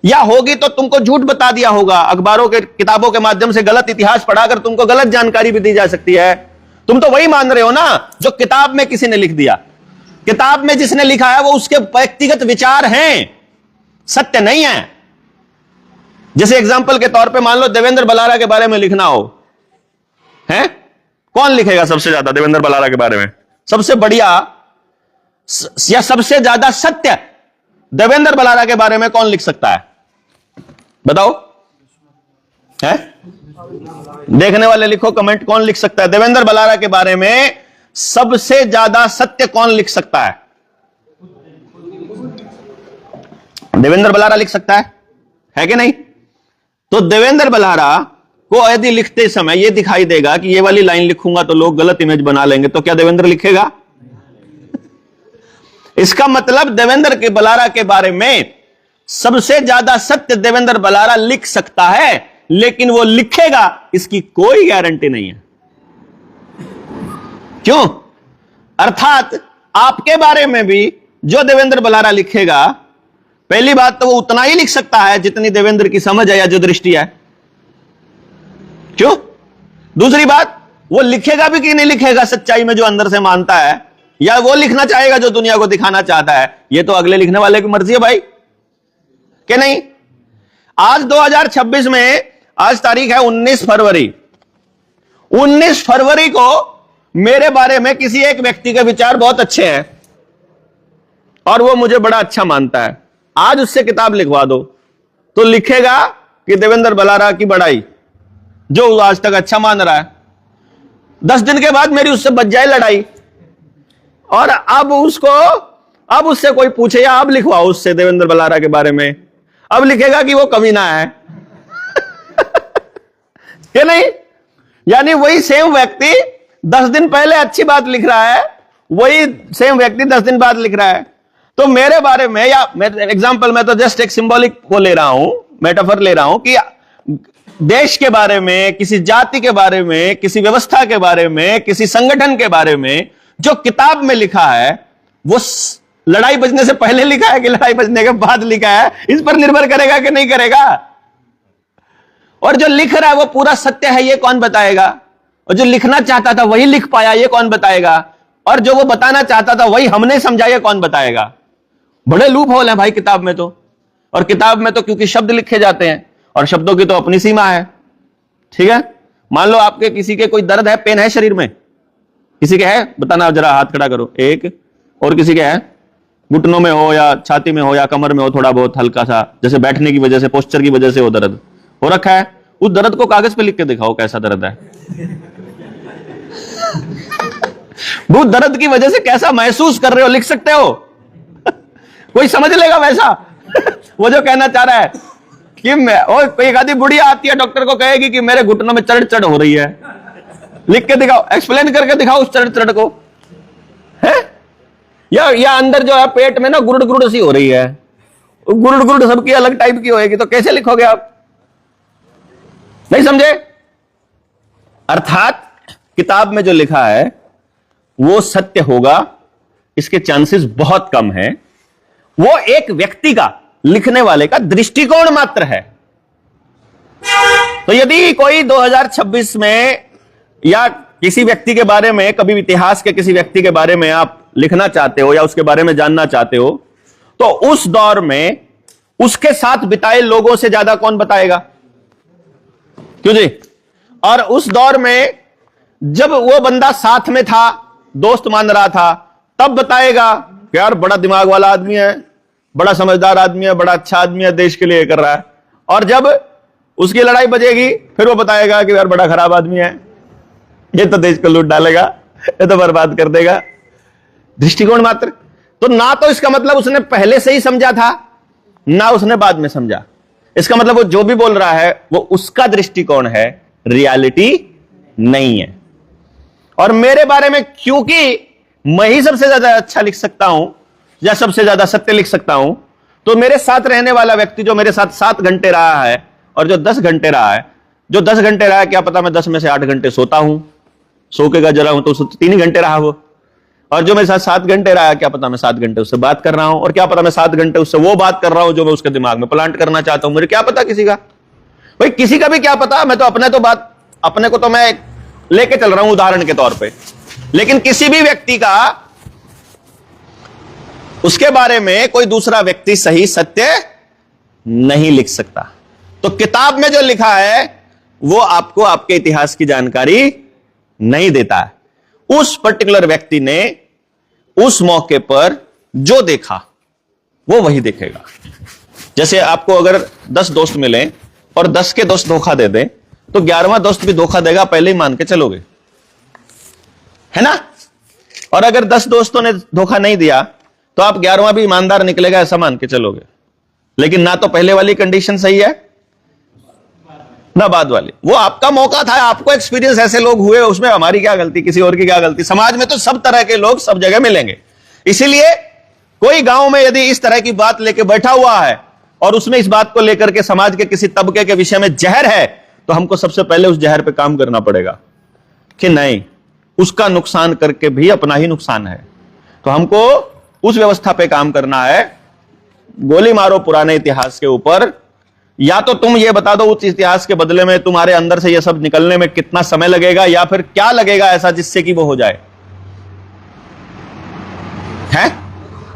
या होगी तो तुमको झूठ बता दिया होगा, अखबारों के, किताबों के माध्यम से गलत इतिहास पढ़ाकर तुमको गलत जानकारी भी दी जा सकती है। तुम तो वही मान रहे हो ना जो किताब में किसी ने लिख दिया। किताब में जिसने लिखा है वो उसके व्यक्तिगत विचार हैं, सत्य नहीं है। जैसे एग्जांपल के तौर पे मान लो देवेंद्र बलारा के बारे में लिखना हो, है कौन लिखेगा सबसे ज्यादा देवेंद्र बलारा के बारे में? सबसे बढ़िया या सबसे ज्यादा सत्य देवेंद्र बलारा के बारे में कौन लिख सकता है? बताओ, है? देखने वाले लिखो कमेंट, कौन लिख सकता है देवेंद्र बलारा के बारे में सबसे ज्यादा सत्य कौन लिख सकता है? देवेंद्र बलारा लिख सकता है कि नहीं? तो देवेंद्र बलारा को यदि लिखते समय यह दिखाई देगा कि ये वाली लाइन लिखूंगा तो लोग गलत इमेज बना लेंगे, तो क्या देवेंद्र लिखेगा? इसका मतलब देवेंद्र के बलारा के बारे में सबसे ज्यादा सत्य देवेंद्र बलारा लिख सकता है, लेकिन वो लिखेगा इसकी कोई गारंटी नहीं है। क्यों? अर्थात आपके बारे में भी जो देवेंद्र बलारा लिखेगा, पहली बात तो वो उतना ही लिख सकता है जितनी देवेंद्र की समझ है या जो दृष्टि है। क्यों? दूसरी बात, वो लिखेगा भी कि नहीं लिखेगा सच्चाई में जो अंदर से मानता है, या वो लिखना चाहेगा जो दुनिया को दिखाना चाहता है, ये तो अगले लिखने वाले की मर्जी है भाई, कि नहीं। आज 2026 में, आज तारीख है 19 फरवरी। 19 फरवरी को मेरे बारे में किसी एक व्यक्ति के विचार बहुत अच्छे हैं और वो मुझे बड़ा अच्छा मानता है। आज उससे किताब लिखवा दो तो लिखेगा कि देवेंद्र बलारा की बड़ाई, जो आज तक अच्छा मान रहा है। 10 दिन के बाद मेरी उससे बच जाए लड़ाई, और अब उससे कोई पूछे या अब लिखवाओ उससे देवेंद्र बलारा के बारे में, अब लिखेगा कि वो कमीना है। ये नहीं, यानी वही सेम व्यक्ति 10 दिन पहले अच्छी बात लिख रहा है, वही सेम व्यक्ति 10 दिन बाद लिख रहा है। तो मेरे बारे में, या एग्जांपल मैं तो जस्ट एक सिंबॉलिक को ले रहा हूं, मेटाफर ले रहा हूं कि देश के बारे में, किसी जाति के बारे में, किसी व्यवस्था के बारे में, किसी संगठन के बारे में जो किताब में लिखा है, वो लड़ाई बजने से पहले लिखा है कि लड़ाई बजने के बाद लिखा है, इस पर निर्भर करेगा कि नहीं करेगा। और जो लिख रहा है वो पूरा सत्य है, ये कौन बताएगा। और जो लिखना चाहता था वही लिख पाया, ये कौन बताएगा। और जो वो बताना चाहता था वही हमने समझा, ये कौन बताएगा। बड़े लूप होल है भाई किताब में तो। और किताब में तो क्योंकि शब्द लिखे जाते हैं और शब्दों की तो अपनी सीमा है, ठीक है। मान लो आपके किसी के कोई दर्द है, पेन है शरीर में, किसी के है, बताना जरा, हाथ खड़ा करो। एक और किसी के है, घुटनों में हो या छाती में हो या कमर में हो, थोड़ा बहुत हल्का सा, जैसे बैठने की वजह से, पोस्चर की वजह से हो दर्द हो रखा है। उस दर्द को कागज पे लिख के दिखाओ कैसा दर्द है। वो दर्द की वजह से कैसा महसूस कर रहे हो, लिख सकते हो। कोई समझ लेगा वैसा। वो जो कहना चाह रहा है कि मैं, और कोई एक आदि बुढ़िया आती है डॉक्टर को कहेगी कि मेरे घुटनों में चढ़ चढ़ हो रही है, लिख के दिखाओ, एक्सप्लेन करके दिखाओ उस चढ़ चढ़ को, है। या अंदर जो है पेट में ना गुरुड़ गुरुड़ सी हो रही है, गुरुड़ गुरुड़ सबकी अलग टाइप की होएगी, तो कैसे लिखोगे आप। नहीं समझे। अर्थात किताब में जो लिखा है वो सत्य होगा, इसके चांसेस बहुत कम है। वो एक व्यक्ति का, लिखने वाले का दृष्टिकोण मात्र है। तो यदि कोई 2026 में या किसी व्यक्ति के बारे में, कभी इतिहास के किसी व्यक्ति के बारे में आप लिखना चाहते हो या उसके बारे में जानना चाहते हो, तो उस दौर में उसके साथ बिताए लोगों से ज्यादा कौन बताएगा, क्यों जी। और उस दौर में जब वो बंदा साथ में था, दोस्त मान रहा था, तब बताएगा कि यार बड़ा दिमाग वाला आदमी है, बड़ा समझदार आदमी है, बड़ा अच्छा आदमी है, देश के लिए कर रहा है। और जब उसकी लड़ाई बजेगी फिर वो बताएगा कि यार बड़ा खराब आदमी है, ये तो देश को लूट डालेगा, ये तो बर्बाद कर देगा। दृष्टिकोण मात्र। तो ना तो इसका मतलब उसने पहले से ही समझा था, ना उसने बाद में समझा। इसका मतलब वो जो भी बोल रहा है वो उसका दृष्टिकोण है, रियलिटी नहीं है। और मेरे बारे में क्योंकि मैं ही सबसे ज्यादा अच्छा लिख सकता हूं या सबसे ज्यादा सत्य लिख सकता हूं, तो मेरे साथ रहने वाला व्यक्ति जो मेरे साथ 7 घंटे रहा है और जो 10 घंटे रहा है, जो 10 घंटे रहा है, क्या पता मैं 10 में से 8 घंटे सोता हूं, सो के का जरा हूं तो 3 घंटे रहा वो। और जो मेरे साथ 7 घंटे रहा है, क्या पता मैं 7 घंटे उससे बात कर रहा हूं, और क्या पता मैं 7 घंटे उससे वो बात कर रहा हूं जो मैं उसके दिमाग में प्लांट करना चाहता हूं। मुझे क्या पता किसी का, भाई किसी का भी क्या पता। मैं तो अपने को तो मैं लेके चल रहा हूं उदाहरण के तौर पे, लेकिन किसी भी व्यक्ति का, उसके बारे में कोई दूसरा व्यक्ति सही सत्य नहीं लिख सकता। तो किताब में जो लिखा है वो आपको आपके इतिहास की जानकारी नहीं देता है। उस पर्टिकुलर व्यक्ति ने उस मौके पर जो देखा वो वही देखेगा। जैसे आपको अगर 10 दोस्त मिले और 10 के दोस्त धोखा दे दें, तो 11वां दोस्त भी धोखा देगा, पहले ही मान के चलोगे, है ना। और अगर 10 दोस्तों ने धोखा नहीं दिया तो आप 11वां भी ईमानदार निकलेगा, ऐसा मान के चलोगे। लेकिन ना तो पहले वाली कंडीशन सही है ना बाद वाली। वो आपका मौका था, आपको एक्सपीरियंस, ऐसे लोग हुए, उसमें हमारी क्या गलती, किसी और की क्या गलती। समाज में तो सब तरह के लोग सब जगह मिलेंगे। इसीलिए कोई गांव में यदि इस तरह की बात लेके बैठा हुआ है और उसमें इस बात को लेकर के समाज के किसी तबके के विषय में जहर है, तो हमको सबसे पहले उस जहर पे काम करना पड़ेगा कि नहीं, उसका नुकसान करके भी अपना ही नुकसान है। तो हमको उस व्यवस्था पे काम करना है। गोली मारो पुराने इतिहास के ऊपर, या तो तुम ये बता दो उस इतिहास के बदले में तुम्हारे अंदर से ये सब निकलने में कितना समय लगेगा, या फिर क्या लगेगा ऐसा जिससे कि वो हो जाए, है।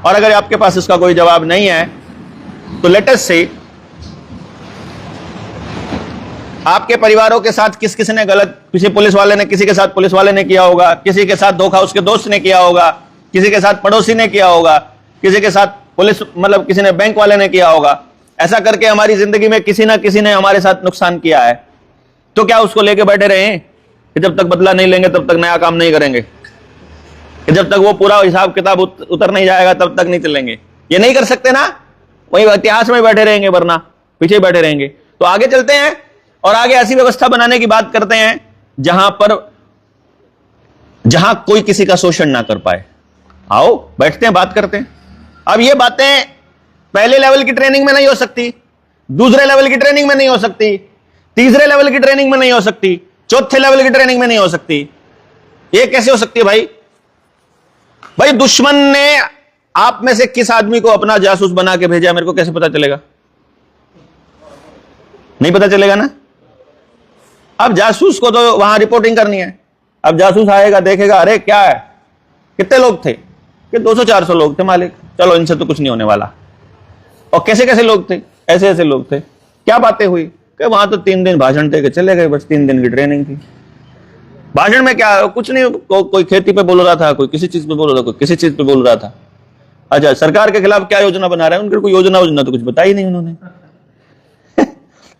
और अगर आपके पास इसका कोई जवाब नहीं है तो लेट अस से आपके परिवारों के साथ किस किस ने गलत, किसी पुलिस वाले ने, किसी के साथ पुलिस वाले ने किया होगा, किसी के साथ धोखा उसके दोस्त ने किया होगा, किसी के साथ पड़ोसी ने किया होगा, किसी के साथ पुलिस मतलब किसी ने बैंक वाले ने किया होगा। ऐसा करके हमारी जिंदगी में किसी ना किसी ने हमारे साथ नुकसान किया है। तो क्या उसको लेके बैठे रहे कि जब तक बदला नहीं लेंगे तब तक नया काम नहीं करेंगे, कि जब तक वो पूरा हिसाब किताब उतर नहीं जाएगा तब तक नहीं चलेंगे? ये नहीं कर सकते ना, वही इतिहास में बैठे रहेंगे, वरना पीछे बैठे रहेंगे। तो आगे चलते हैं और आगे ऐसी व्यवस्था बनाने की बात करते हैं जहां कोई किसी का शोषण ना कर पाए। आओ बैठते हैं, बात करते हैं। अब ये बातें पहले लेवल की ट्रेनिंग में नहीं हो सकती, दूसरे लेवल की ट्रेनिंग में नहीं हो सकती, तीसरे लेवल की ट्रेनिंग में नहीं हो सकती, चौथे लेवल की ट्रेनिंग में नहीं हो सकती। ये कैसे हो सकती है भाई? भाई दुश्मन ने आप में से किस आदमी को अपना जासूस बना के भेजा, मेरे को कैसे पता चलेगा? नहीं पता चलेगा ना। अब जासूस को तो वहां रिपोर्टिंग करनी है। अब जासूस आएगा, देखेगा, अरे क्या है, कितने लोग थे? कि 200-400 लोग थे मालिक, चलो इनसे तो कुछ नहीं होने वाला। और कैसे कैसे लोग थे? ऐसे ऐसे लोग थे। क्या बातें हुई? कि वहां तो 3 दिन भाषण थे कि चले गए, बस 3 दिन की ट्रेनिंग थी। भाषण में क्या, कुछ नहीं, कोई खेती पे बोल रहा था, कोई किसी चीज पे बोल रहा था, कोई किसी चीज पे बोल रहा था। अच्छा, सरकार के खिलाफ क्या योजना बना रहे हैं? उनकी कोई योजना तो कुछ बताई नहीं उन्होंने।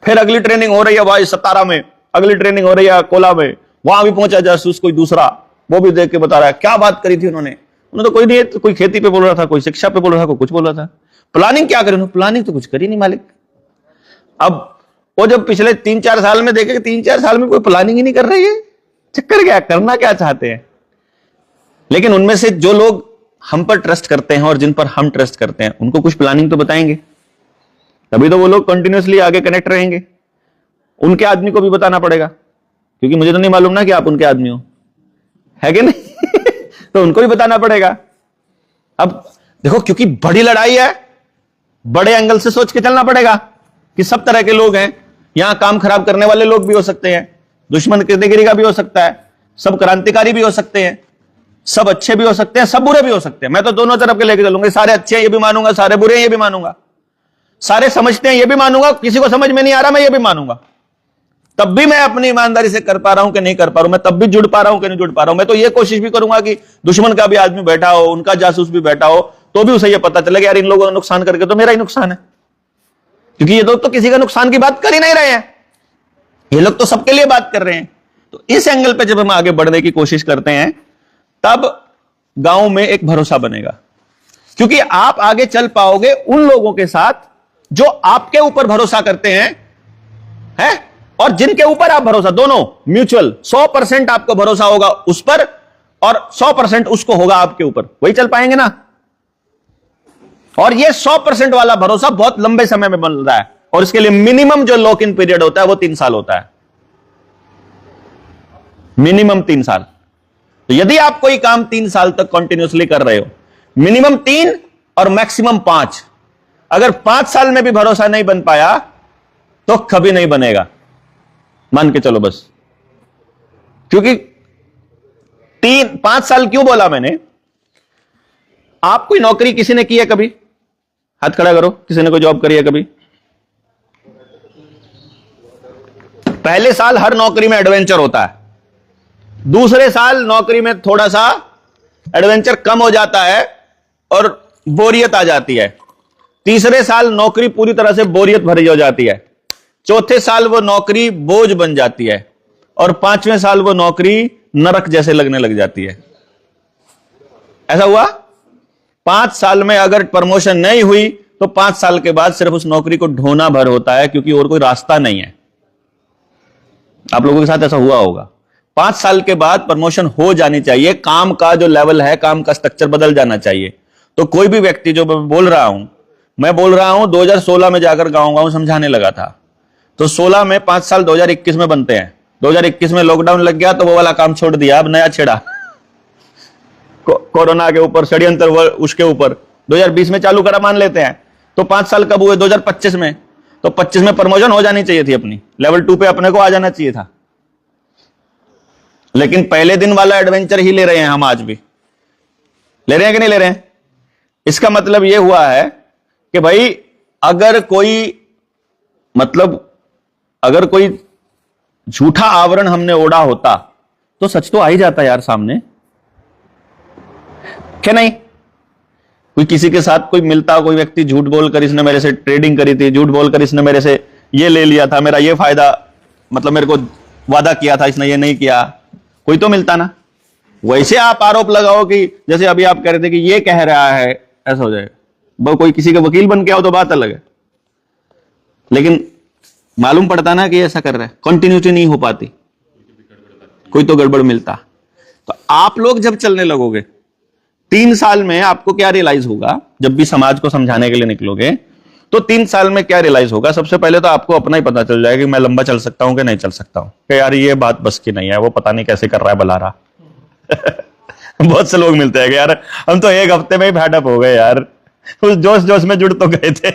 फिर अगली ट्रेनिंग हो रही है भाई सतारा में, अगली ट्रेनिंग हो रही है कोला में, वहां भी पहुंचा जासूस कोई दूसरा, वो भी देख के बता रहा है क्या बात करी थी उन्होंने तो कोई नहीं, कोई खेती पे बोल रहा था, कोई शिक्षा पे बोल रहा था, कोई कुछ बोल रहा था। प्लानिंग क्या करी उन्होंने? प्लानिंग तो कुछ करी नहीं मालिक। अब वो जब पिछले 3-4 साल में देखे कि 3-4 साल में कोई प्लानिंग ही नहीं कर रही है, चक्कर क्या, करना क्या चाहते हैं। लेकिन उनमें से जो लोग हम पर ट्रस्ट करते हैं और जिन पर हम ट्रस्ट करते हैं, उनको कुछ प्लानिंग तो बताएंगे, तभी तो वो लोग कंटिन्यूअसली आगे कनेक्ट रहेंगे। उनके आदमी को भी बताना पड़ेगा, क्योंकि मुझे तो नहीं मालूम ना कि आप उनके आदमी हो, है कि नहीं? तो उनको भी बताना पड़ेगा। अब देखो, क्योंकि बड़ी लड़ाई है, बड़े एंगल से सोच के चलना पड़ेगा कि सब तरह के लोग हैं। यहां काम खराब करने वाले लोग भी हो सकते हैं, दुश्मन कृतगिरी का भी हो सकता है, सब क्रांतिकारी भी हो सकते हैं, सब अच्छे भी हो सकते हैं, सब बुरे भी हो सकते हैं। मैं तो दोनों तरफ के लेके चलूंगा, सारे अच्छे हैं ये भी मानूंगा, सारे बुरे हैं ये भी मानूंगा, सारे समझते हैं ये भी मानूंगा, किसी को समझ में नहीं आ रहा मैं ये भी मानूंगा। तब भी मैं अपनी ईमानदारी से कर पा रहा हूं कि नहीं कर पा रहा हूं, मैं तब भी जुड़ पा रहा हूं कि नहीं जुड़ पा रहा हूं। मैं तो ये कोशिश भी करूंगा कि दुश्मन का भी आदमी बैठा हो, उनका जासूस भी बैठा हो, तो भी उसे ये पता चले यार इन लोगों ने नुकसान करके तो मेरा ही नुकसान है, क्योंकि ये लोग तो किसी का नुकसान की बात कर ही नहीं रहे हैं, ये लोग तो सबके लिए बात कर रहे हैं। तो इस एंगल पे जब हम आगे बढ़ने की कोशिश करते हैं, तब गांव में एक भरोसा बनेगा, क्योंकि आप आगे चल पाओगे उन लोगों के साथ जो आपके ऊपर भरोसा करते हैं और जिनके ऊपर आप भरोसा, दोनों म्यूचुअल, 100% आपको भरोसा होगा उस पर और 100% उसको होगा आपके ऊपर, वही चल पाएंगे ना। और ये 100% वाला भरोसा बहुत लंबे समय में बन रहा है, और इसके लिए मिनिमम जो लॉक इन पीरियड होता है वो 3 साल होता है, मिनिमम 3 साल। तो यदि आप कोई काम 3 साल तक कंटिन्यूअसली कर रहे हो, मिनिमम 3 और मैक्सिमम 5, अगर 5 साल में भी भरोसा नहीं बन पाया तो कभी नहीं बनेगा, मान के चलो बस। क्योंकि 5 साल क्यों बोला मैंने? आप कोई नौकरी किसी ने की है कभी? हाथ खड़ा करो, किसी ने कोई जॉब करी है कभी? पहले साल हर नौकरी में एडवेंचर होता है, दूसरे साल नौकरी में थोड़ा सा एडवेंचर कम हो जाता है और बोरियत आ जाती है, तीसरे साल नौकरी पूरी तरह से बोरियत भरी हो जाती है, चौथे साल वो नौकरी बोझ बन जाती है, और 5वें साल वो नौकरी नरक जैसे लगने लग जाती है। ऐसा हुआ? 5 साल में अगर प्रमोशन नहीं हुई तो 5 साल के बाद सिर्फ उस नौकरी को ढोना भर होता है, क्योंकि और कोई रास्ता नहीं है। आप लोगों के साथ ऐसा हुआ होगा। 5 साल के बाद प्रमोशन हो जानी चाहिए, काम का जो लेवल है, काम का स्ट्रक्चर बदल जाना चाहिए। तो कोई भी व्यक्ति, जो मैं बोल रहा हूं 2016 में जाकर गांव समझाने लगा था, तो 16 में 5 साल 2021 में बनते हैं। 2021 में लॉकडाउन लग गया तो वो वाला काम छोड़ दिया, अब नया छेड़ा कोरोना के ऊपर, षड्यंत्र उसके ऊपर 2020 में चालू करा मान लेते हैं, तो 5 साल कब हुए? 2025 में। तो 25 में प्रमोशन हो जानी चाहिए थी, अपनी लेवल 2 पे अपने को आ जाना चाहिए था। लेकिन पहले दिन वाला एडवेंचर ही ले रहे हैं हम, आज भी ले रहे हैं कि नहीं ले रहे हैं? इसका मतलब यह हुआ है कि भाई अगर कोई झूठा आवरण हमने ओढ़ा होता तो सच तो आ ही जाता यार सामने, क्या नहीं? कोई किसी के साथ कोई मिलता, कोई व्यक्ति झूठ बोलकर इसने मेरे से ट्रेडिंग करी थी, झूठ बोलकर इसने मेरे से ये ले लिया था, मेरा ये फायदा, मतलब मेरे को वादा किया था, इसने ये नहीं किया, कोई तो मिलता ना। वैसे आप आरोप लगाओ कि जैसे अभी आप कह रहे थे कि ये कह रहा है, ऐसा हो जाएगा। कोई किसी का वकील बन के आओ तो बात अलग है, लेकिन मालूम पड़ता ना कि ऐसा कर रहा है, कंटिन्यूटी नहीं हो पाती, कोई तो गड़बड़ मिलता। तो आप लोग जब चलने लगोगे 3 साल में आपको क्या रियलाइज होगा, जब भी समाज को समझाने के लिए निकलोगे तो 3 साल में क्या रियलाइज होगा? सबसे पहले तो आपको अपना ही पता चल जाएगा कि मैं लंबा चल सकता हूं कि नहीं चल सकता हूं, कि यार ये बात बस की नहीं है, वो पता नहीं कैसे कर रहा है बला रहा। बहुत से लोग मिलते हैं कि यार हम तो 1 हफ्ते में ही फैडअप हो गए यार, उस जोश जोश में जुड़ तो गए थे,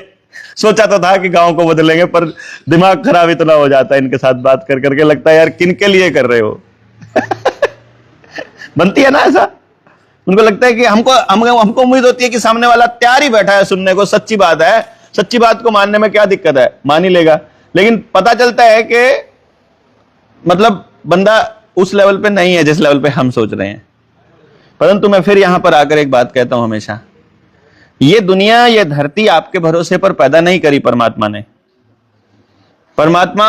सोचा तो था कि गांव को बदलेंगे, पर दिमाग खराब इतना हो जाता है इनके साथ बात कर करके, लगता है यार किन के लिए कर रहे हो। बनती है ना ऐसा, उनको लगता है कि हमको उम्मीद होती है कि सामने वाला तैयार ही बैठा है सुनने को, सच्ची बात है, सच्ची बात को मानने में क्या दिक्कत है, मान ही लेगा। लेकिन पता चलता है कि मतलब बंदा उस लेवल पे नहीं है जिस लेवल पे हम सोच रहे हैं। परंतु मैं फिर यहां पर आकर एक बात कहता हूं हमेशा, ये दुनिया, ये धरती आपके भरोसे पर पैदा नहीं करी परमात्मा ने, परमात्मा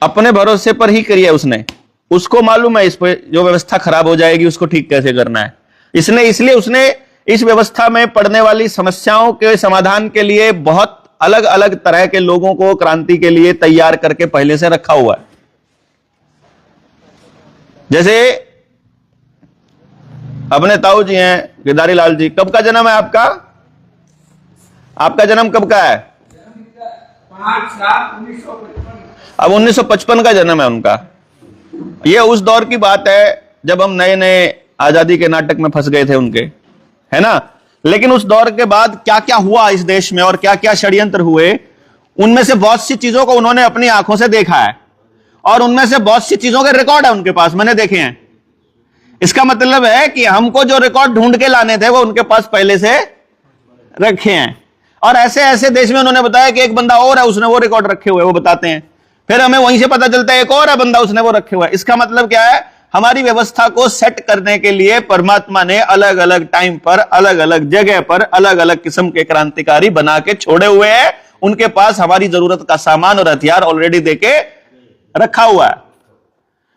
अपने भरोसे पर ही करी है उसने। उसको मालूम है इस पे जो व्यवस्था खराब हो जाएगी उसको ठीक कैसे करना है, इसलिए उसने इस व्यवस्था में पड़ने वाली समस्याओं के समाधान के लिए बहुत अलग अलग तरह के लोगों को क्रांति के लिए तैयार करके पहले से रखा हुआ है। जैसे अपने ताऊ जी हैं गिरधारी लाल जी, कब का जन्म है आपका? आपका जन्म कब का है? 5/7/1955। अब 1955 का जन्म है उनका। ये उस दौर की बात है जब हम नए नए आजादी के नाटक में फंस गए थे उनके, है ना। लेकिन उस दौर के बाद क्या क्या हुआ इस देश में और क्या क्या षड्यंत्र हुए, उनमें से बहुत सी चीजों को उन्होंने अपनी आंखों से देखा है और उनमें से बहुत सी चीजों के रिकॉर्ड है उनके पास, मैंने देखे हैं। इसका मतलब है कि हमको जो रिकॉर्ड ढूंढ के लाने थे वो उनके पास पहले से रखे हैं। और ऐसे ऐसे देश में उन्होंने बताया कि एक बंदा और है उसने वो रिकॉर्ड रखे हुए, वो बताते हैं, फिर हमें वहीं से पता चलता है एक और है बंदा उसने वो रखे हुए। इसका मतलब क्या है, हमारी व्यवस्था को सेट करने के लिए परमात्मा ने अलग अलग टाइम पर, अलग अलग जगह पर, अलग अलग किस्म के क्रांतिकारी बना के छोड़े हुए हैं। उनके पास हमारी जरूरत का सामान और हथियार ऑलरेडी देके रखा हुआ है।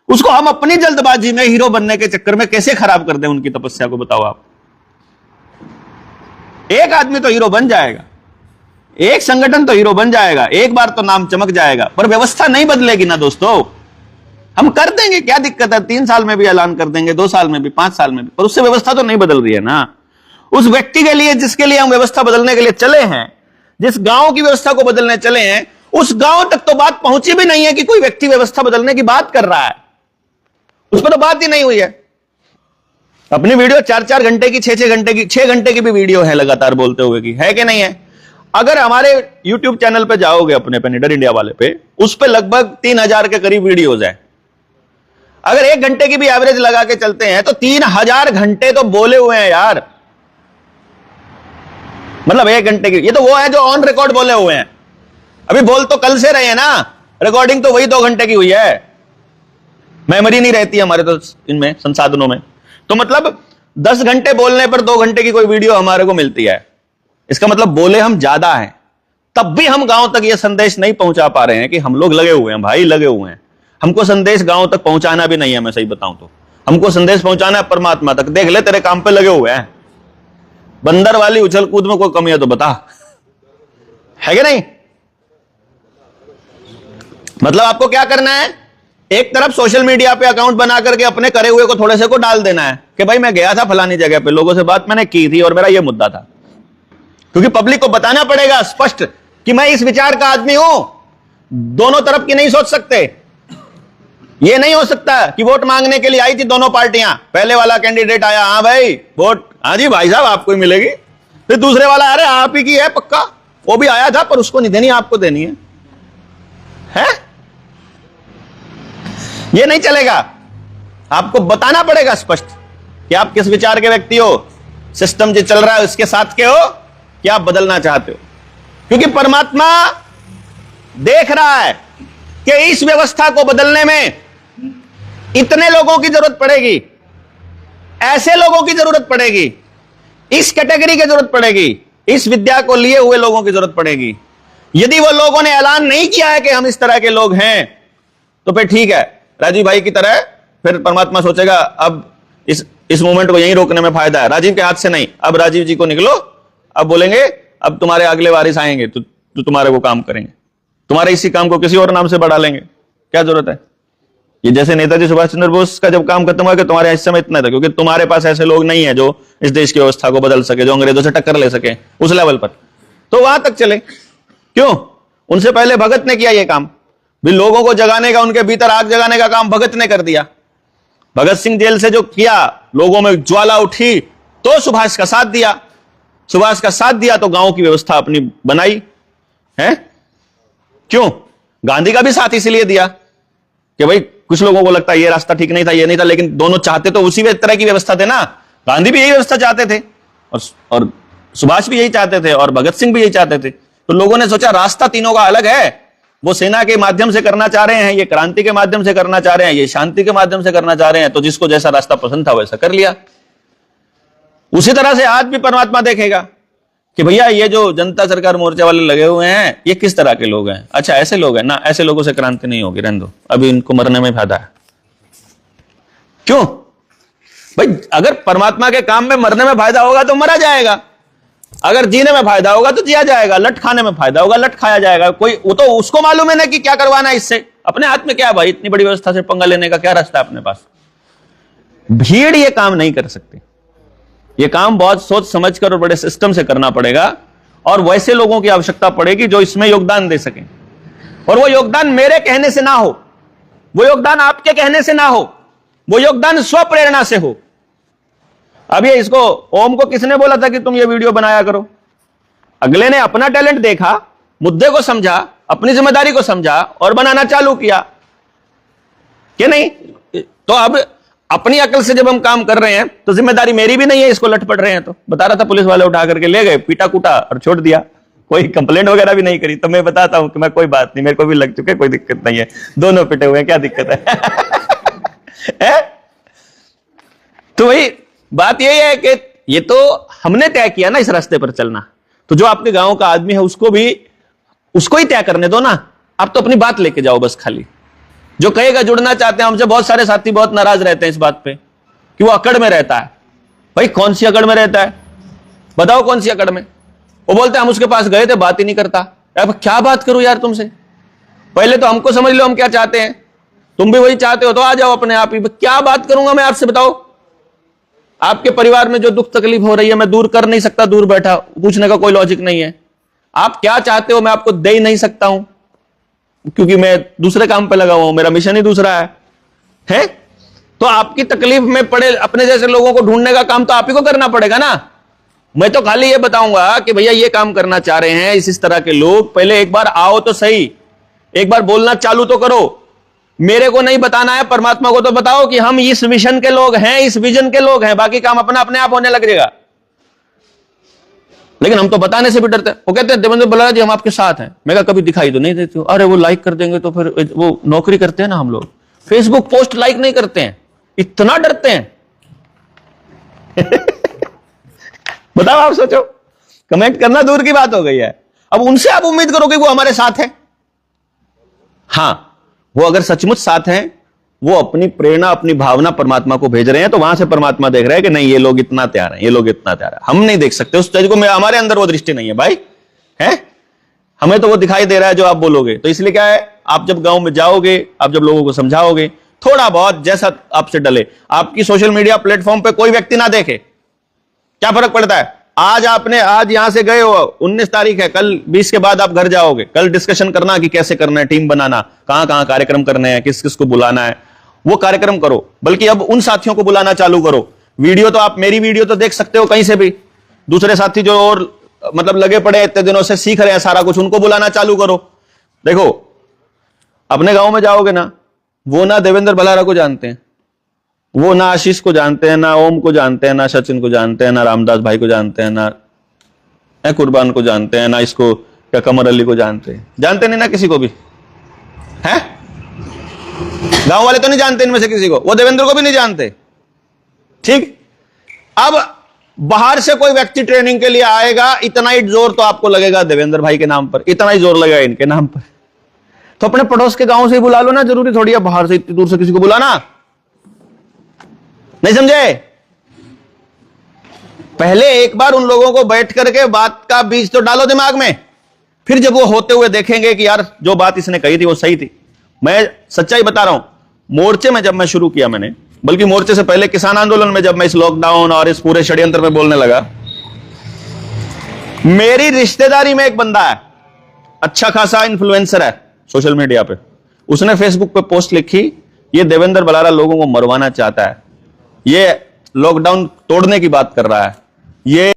उसको हम अपनी जल्दबाजी में हीरो बनने के चक्कर में कैसे खराब कर दें उनकी तपस्या को, बताओ आप। एक आदमी तो हीरो बन जाएगा, एक संगठन तो हीरो बन जाएगा, एक बार तो नाम चमक जाएगा, पर व्यवस्था नहीं बदलेगी ना दोस्तों। हम कर देंगे, क्या दिक्कत है, 3 साल में भी ऐलान कर देंगे, 2 साल में भी, 5 साल में भी, पर उससे व्यवस्था तो नहीं बदल रही है ना। उस व्यक्ति के लिए जिसके लिए हम व्यवस्था बदलने के लिए चले हैं, जिस गांव की व्यवस्था को बदलने चले हैं, उस गांव तक तो बात पहुंची भी नहीं है कि कोई व्यक्ति व्यवस्था बदलने की बात कर रहा है, उस पर तो बात ही नहीं हुई है। अपनी वीडियो 4-4 घंटे की, 6-6 घंटे की, 6 घंटे की भी वीडियो है लगातार बोलते हुए की, है कि नहीं है। अगर हमारे YouTube चैनल पे जाओगे अपने पे, निडर इंडिया वाले पे, उस पे लगभग 3000 के करीब वीडियोज है। अगर 1 घंटे की भी एवरेज लगा के चलते हैं तो 3000 घंटे तो बोले हुए हैं यार। मतलब 1 घंटे की, ये तो वो है जो ऑन रिकॉर्ड बोले हुए हैं। अभी बोल तो कल से रहे हैं ना, रिकॉर्डिंग तो वही 2 घंटे की हुई है। मेमोरी नहीं रहती हमारे तो इनमें संसाधनों में, तो मतलब 10 घंटे बोलने पर 2 घंटे की कोई वीडियो हमारे को मिलती है। इसका मतलब बोले हम ज्यादा हैं, तब भी हम गांव तक यह संदेश नहीं पहुंचा पा रहे हैं कि हम लोग लगे हुए हैं भाई, लगे हुए हैं। हमको संदेश गांव तक पहुंचाना भी नहीं है, मैं सही बताऊं तो हमको संदेश पहुंचाना है परमात्मा तक। देख ले तेरे काम पे लगे हुए हैं, बंदर वाली उछल कूद में कोई कमी है तो बता, है कि नहीं। मतलब आपको क्या करना है, एक तरफ सोशल मीडिया पे अकाउंट बना करके अपने करे हुए को थोड़े से को डाल देना है कि भाई मैं गया था फलानी जगह पे, लोगों से बात मैंने की थी और मेरा यह मुद्दा था। क्योंकि पब्लिक को बताना पड़ेगा स्पष्ट कि मैं इस विचार का आदमी हूं, दोनों तरफ की नहीं सोच सकते। यह नहीं हो सकता कि वोट मांगने के लिए आई थी दोनों पार्टियां, पहले वाला कैंडिडेट आया, हाँ भाई वोट, हाँ जी भाई साहब आपको ही मिलेगी, फिर दूसरे वाला अरे आप ही की है पक्का, वो भी आया था पर उसको नहीं देनी, आपको देनी है? ये नहीं चलेगा। आपको बताना पड़ेगा स्पष्ट कि आप किस विचार के व्यक्ति हो, सिस्टम जो चल रहा है उसके साथ के हो कि आप बदलना चाहते हो। क्योंकि परमात्मा देख रहा है कि इस व्यवस्था को बदलने में इतने लोगों की जरूरत पड़ेगी, ऐसे लोगों की जरूरत पड़ेगी, इस कैटेगरी की जरूरत पड़ेगी, इस विद्या को लिए हुए लोगों की जरूरत पड़ेगी। यदि वो लोगों ने ऐलान नहीं किया है कि हम इस तरह के लोग हैं, तो फिर ठीक है, राजीव भाई की तरह फिर परमात्मा सोचेगा अब इस मूवमेंट को यहीं रोकने में फायदा है। राजीव के हाथ से नहीं, अब राजीव जी को निकलो, अब बोलेंगे अब तुम्हारे अगले वारिस आएंगे तो तुम्हारे वो काम करेंगे। तुम्हारे इसी काम को किसी और नाम से बढ़ा लेंगे, क्या जरूरत है? ये जैसे नेताजी सुभाष चंद्र बोस का जब काम खत्म हुआ कि तुम्हारे इस समय इतना था, क्योंकि तुम्हारे पास ऐसे लोग नहीं है जो इस देश की व्यवस्था को बदल सके, जो अंग्रेजों से टक्कर ले सके उस लेवल पर, तो वहां तक चले। क्यों? उनसे पहले भगत ने किया ये काम भी, लोगों को जगाने का, उनके भीतर आग जगाने का काम भगत ने कर दिया। भगत सिंह जेल से जो किया, लोगों में ज्वाला उठी तो सुभाष का साथ दिया, सुभाष का साथ दिया तो गांव की व्यवस्था अपनी बनाई है। क्यों? गांधी का भी साथ इसलिए दिया कि भाई कुछ लोगों को लगता है ये रास्ता ठीक नहीं था, ये नहीं था, लेकिन दोनों चाहते तो उसी तरह की व्यवस्था थे ना। गांधी भी यही व्यवस्था चाहते थे और सुभाष भी यही चाहते थे और भगत सिंह भी यही चाहते थे। तो लोगों ने सोचा रास्ता तीनों का अलग है, वो सेना के माध्यम से करना चाह रहे हैं, ये क्रांति के माध्यम से करना चाह रहे हैं, ये शांति के माध्यम से करना चाह रहे हैं, तो जिसको जैसा रास्ता पसंद था वैसा कर लिया। उसी तरह से आज भी परमात्मा देखेगा कि भैया ये जो जनता सरकार मोर्चा वाले लगे हुए हैं ये किस तरह के लोग हैं। अच्छा ऐसे लोग हैं ना, ऐसे लोगों से क्रांति नहीं होगी, रहने दो, अभी इनको मरने में फायदा है। क्यों भाई? अगर परमात्मा के काम में मरने में फायदा होगा तो मरा जाएगा, अगर जीने में फायदा होगा तो जिया जाएगा, लट खाने में फायदा होगा लट खाया जाएगा। कोई वो तो उसको मालूम है ना कि क्या करवाना है इससे, अपने हाथ में क्या है भाई, इतनी बड़ी व्यवस्था से पंगा लेने का क्या रास्ता है अपने पास। भीड़ ये काम नहीं कर सकती, ये काम बहुत सोच समझकर और बड़े सिस्टम से करना पड़ेगा, और वैसे लोगों की आवश्यकता पड़ेगी जो इसमें योगदान दे सकें। और वो योगदान मेरे कहने से ना हो, वो योगदान आपके कहने से ना हो, वो योगदान स्व प्रेरणा से हो। अब ये इसको ओम को किसने बोला था कि तुम ये वीडियो बनाया करो? अगले ने अपना टैलेंट देखा, मुद्दे को समझा, अपनी जिम्मेदारी को समझा और बनाना चालू किया कि नहीं? तो अब अपनी अकल से जब हम काम कर रहे हैं तो जिम्मेदारी मेरी भी नहीं है, इसको लटपट रहे हैं तो। बता रहा था पुलिस वाले उठा करके ले गए, पीटा कूटा और छोड़ दिया, कोई कंप्लेंट वगैरह भी नहीं करी। तो मैं बताता हूं कि मैं कोई बात नहीं, मेरे को भी लग चुके, कोई दिक्कत नहीं है, दोनों पिटे हुए हैं, क्या दिक्कत है? तो वही बात यही है कि ये तो हमने तय किया ना इस रास्ते पर चलना, तो जो आपके गांव का आदमी है उसको ही तय करने दो ना। आप तो अपनी बात लेके जाओ बस खाली। जो कहेगा जुड़ना चाहते हैं हमसे, बहुत सारे साथी बहुत नाराज रहते हैं इस बात पे कि वो अकड़ में रहता है। भाई कौन सी अकड़ में रहता है? बताओ कौन सी अकड़ में? वो बोलते हैं हम उसके पास गए थे, बात ही नहीं करता। अब क्या बात करूं यार तुमसे? पहले तो हमको समझ लो हम क्या चाहते हैं, तुम भी वही चाहते हो तो आ जाओ अपने आप ही। क्या बात करूंगा मैं आपसे, बताओ? आपके परिवार में जो दुख तकलीफ हो रही है मैं दूर कर नहीं सकता, दूर बैठा, पूछने का कोई लॉजिक नहीं है। आप क्या चाहते हो मैं आपको दे ही नहीं सकता हूं, क्योंकि मैं दूसरे काम पे लगा हुआ हूं, मेरा मिशन ही दूसरा है? तो आपकी तकलीफ में पड़े अपने जैसे लोगों को ढूंढने का काम तो आप ही को करना पड़ेगा ना। मैं तो खाली ये बताऊंगा कि भैया ये काम करना चाह रहे हैं इस तरह के लोग, पहले एक बार आओ तो सही, एक बार बोलना चालू तो करो। मेरे को नहीं बताना है, परमात्मा को तो बताओ कि हम इस मिशन के लोग हैं, इस विजन के लोग हैं, बाकी काम अपने आप होने लग जाएगा। लेकिन हम तो बताने से भी डरते हैं। वो कहते हैं देवेंद्र बल्लारा जी हम आपके साथ हैं। मैं कहा कभी दिखाई तो नहीं देते हो। अरे वो लाइक कर देंगे तो फिर वो नौकरी करते हैं ना हम लोग, फेसबुक पोस्ट लाइक नहीं करते हैं, इतना डरते हैं। बताओ आप सोचो, कमेंट करना दूर की बात हो गई है, अब उनसे आप उम्मीद करो कि वो हमारे साथ है। हाँ, वो अगर सचमुच साथ हैं, वो अपनी प्रेरणा अपनी भावना परमात्मा को भेज रहे हैं, तो वहां से परमात्मा देख रहे हैं कि नहीं ये लोग इतना तैयार हैं, ये लोग इतना तैयार है। हम नहीं देख सकते उस चीज को, हमारे अंदर वो दृष्टि नहीं है भाई, है? हमें तो वो दिखाई दे रहा है जो आप बोलोगे। तो इसलिए क्या है, आप जब गांव में जाओगे, आप जब लोगों को समझाओगे, थोड़ा बहुत जैसा आपसे डले, आपकी सोशल मीडिया प्लेटफॉर्म पे कोई व्यक्ति ना देखे, क्या फर्क पड़ता है? आज यहां से गए हो, 19 तारीख है, कल 20 के बाद आप घर जाओगे, कल डिस्कशन करना कि कैसे करना है, टीम बनाना, कहां कहां कार्यक्रम करने हैं, किस किस को बुलाना है, वो कार्यक्रम करो। बल्कि अब उन साथियों को बुलाना चालू करो। वीडियो तो आप मेरी वीडियो तो देख सकते हो कहीं से भी, दूसरे साथी जो और मतलब लगे पड़े इतने दिनों से सीख रहे हैं सारा कुछ, उनको बुलाना चालू करो। देखो अपने गांव में जाओगे ना, वो ना देवेंद्र बल्लारा को जानते हैं, वो ना आशीष को जानते हैं, ना ओम को जानते हैं, ना सचिन को जानते हैं, ना रामदास भाई को जानते हैं, ना कुर्बान को जानते हैं, ना इसको क्या कमर अली को जानते नहीं ना किसी को भी है। गांव वाले तो नहीं जानते इनमें से किसी को, वो देवेंद्र को भी नहीं जानते। ठीक, अब बाहर से कोई व्यक्ति ट्रेनिंग के लिए आएगा, इतना ही जोर तो आपको लगेगा देवेंद्र भाई के नाम पर, इतना ही जोर लगेगा इनके नाम पर। तो अपने पड़ोस के गांव से ही बुला लो ना, जरूरी थोड़ी है बाहर से इतनी दूर से किसी को बुलाना। नहीं समझे? पहले एक बार उन लोगों को बैठ करके बात का बीज तो डालो दिमाग में फिर जब वो होते हुए देखेंगे कि यार जो बात इसने कही थी वो सही थी। मैं सच्चाई बता रहा हूं, मोर्चे में जब मैं शुरू किया मैंने, बल्कि मोर्चे से पहले किसान आंदोलन में जब मैं इस लॉकडाउन और इस पूरे षड्यंत्र में बोलने लगा, मेरी रिश्तेदारी में एक बंदा है, अच्छा खासा इन्फ्लुएंसर है सोशल मीडिया पे, उसने फेसबुक पे पोस्ट लिखी, ये देवेंद्र बलारा लोगों को मरवाना चाहता है, ये लॉकडाउन तोड़ने की बात कर रहा है, ये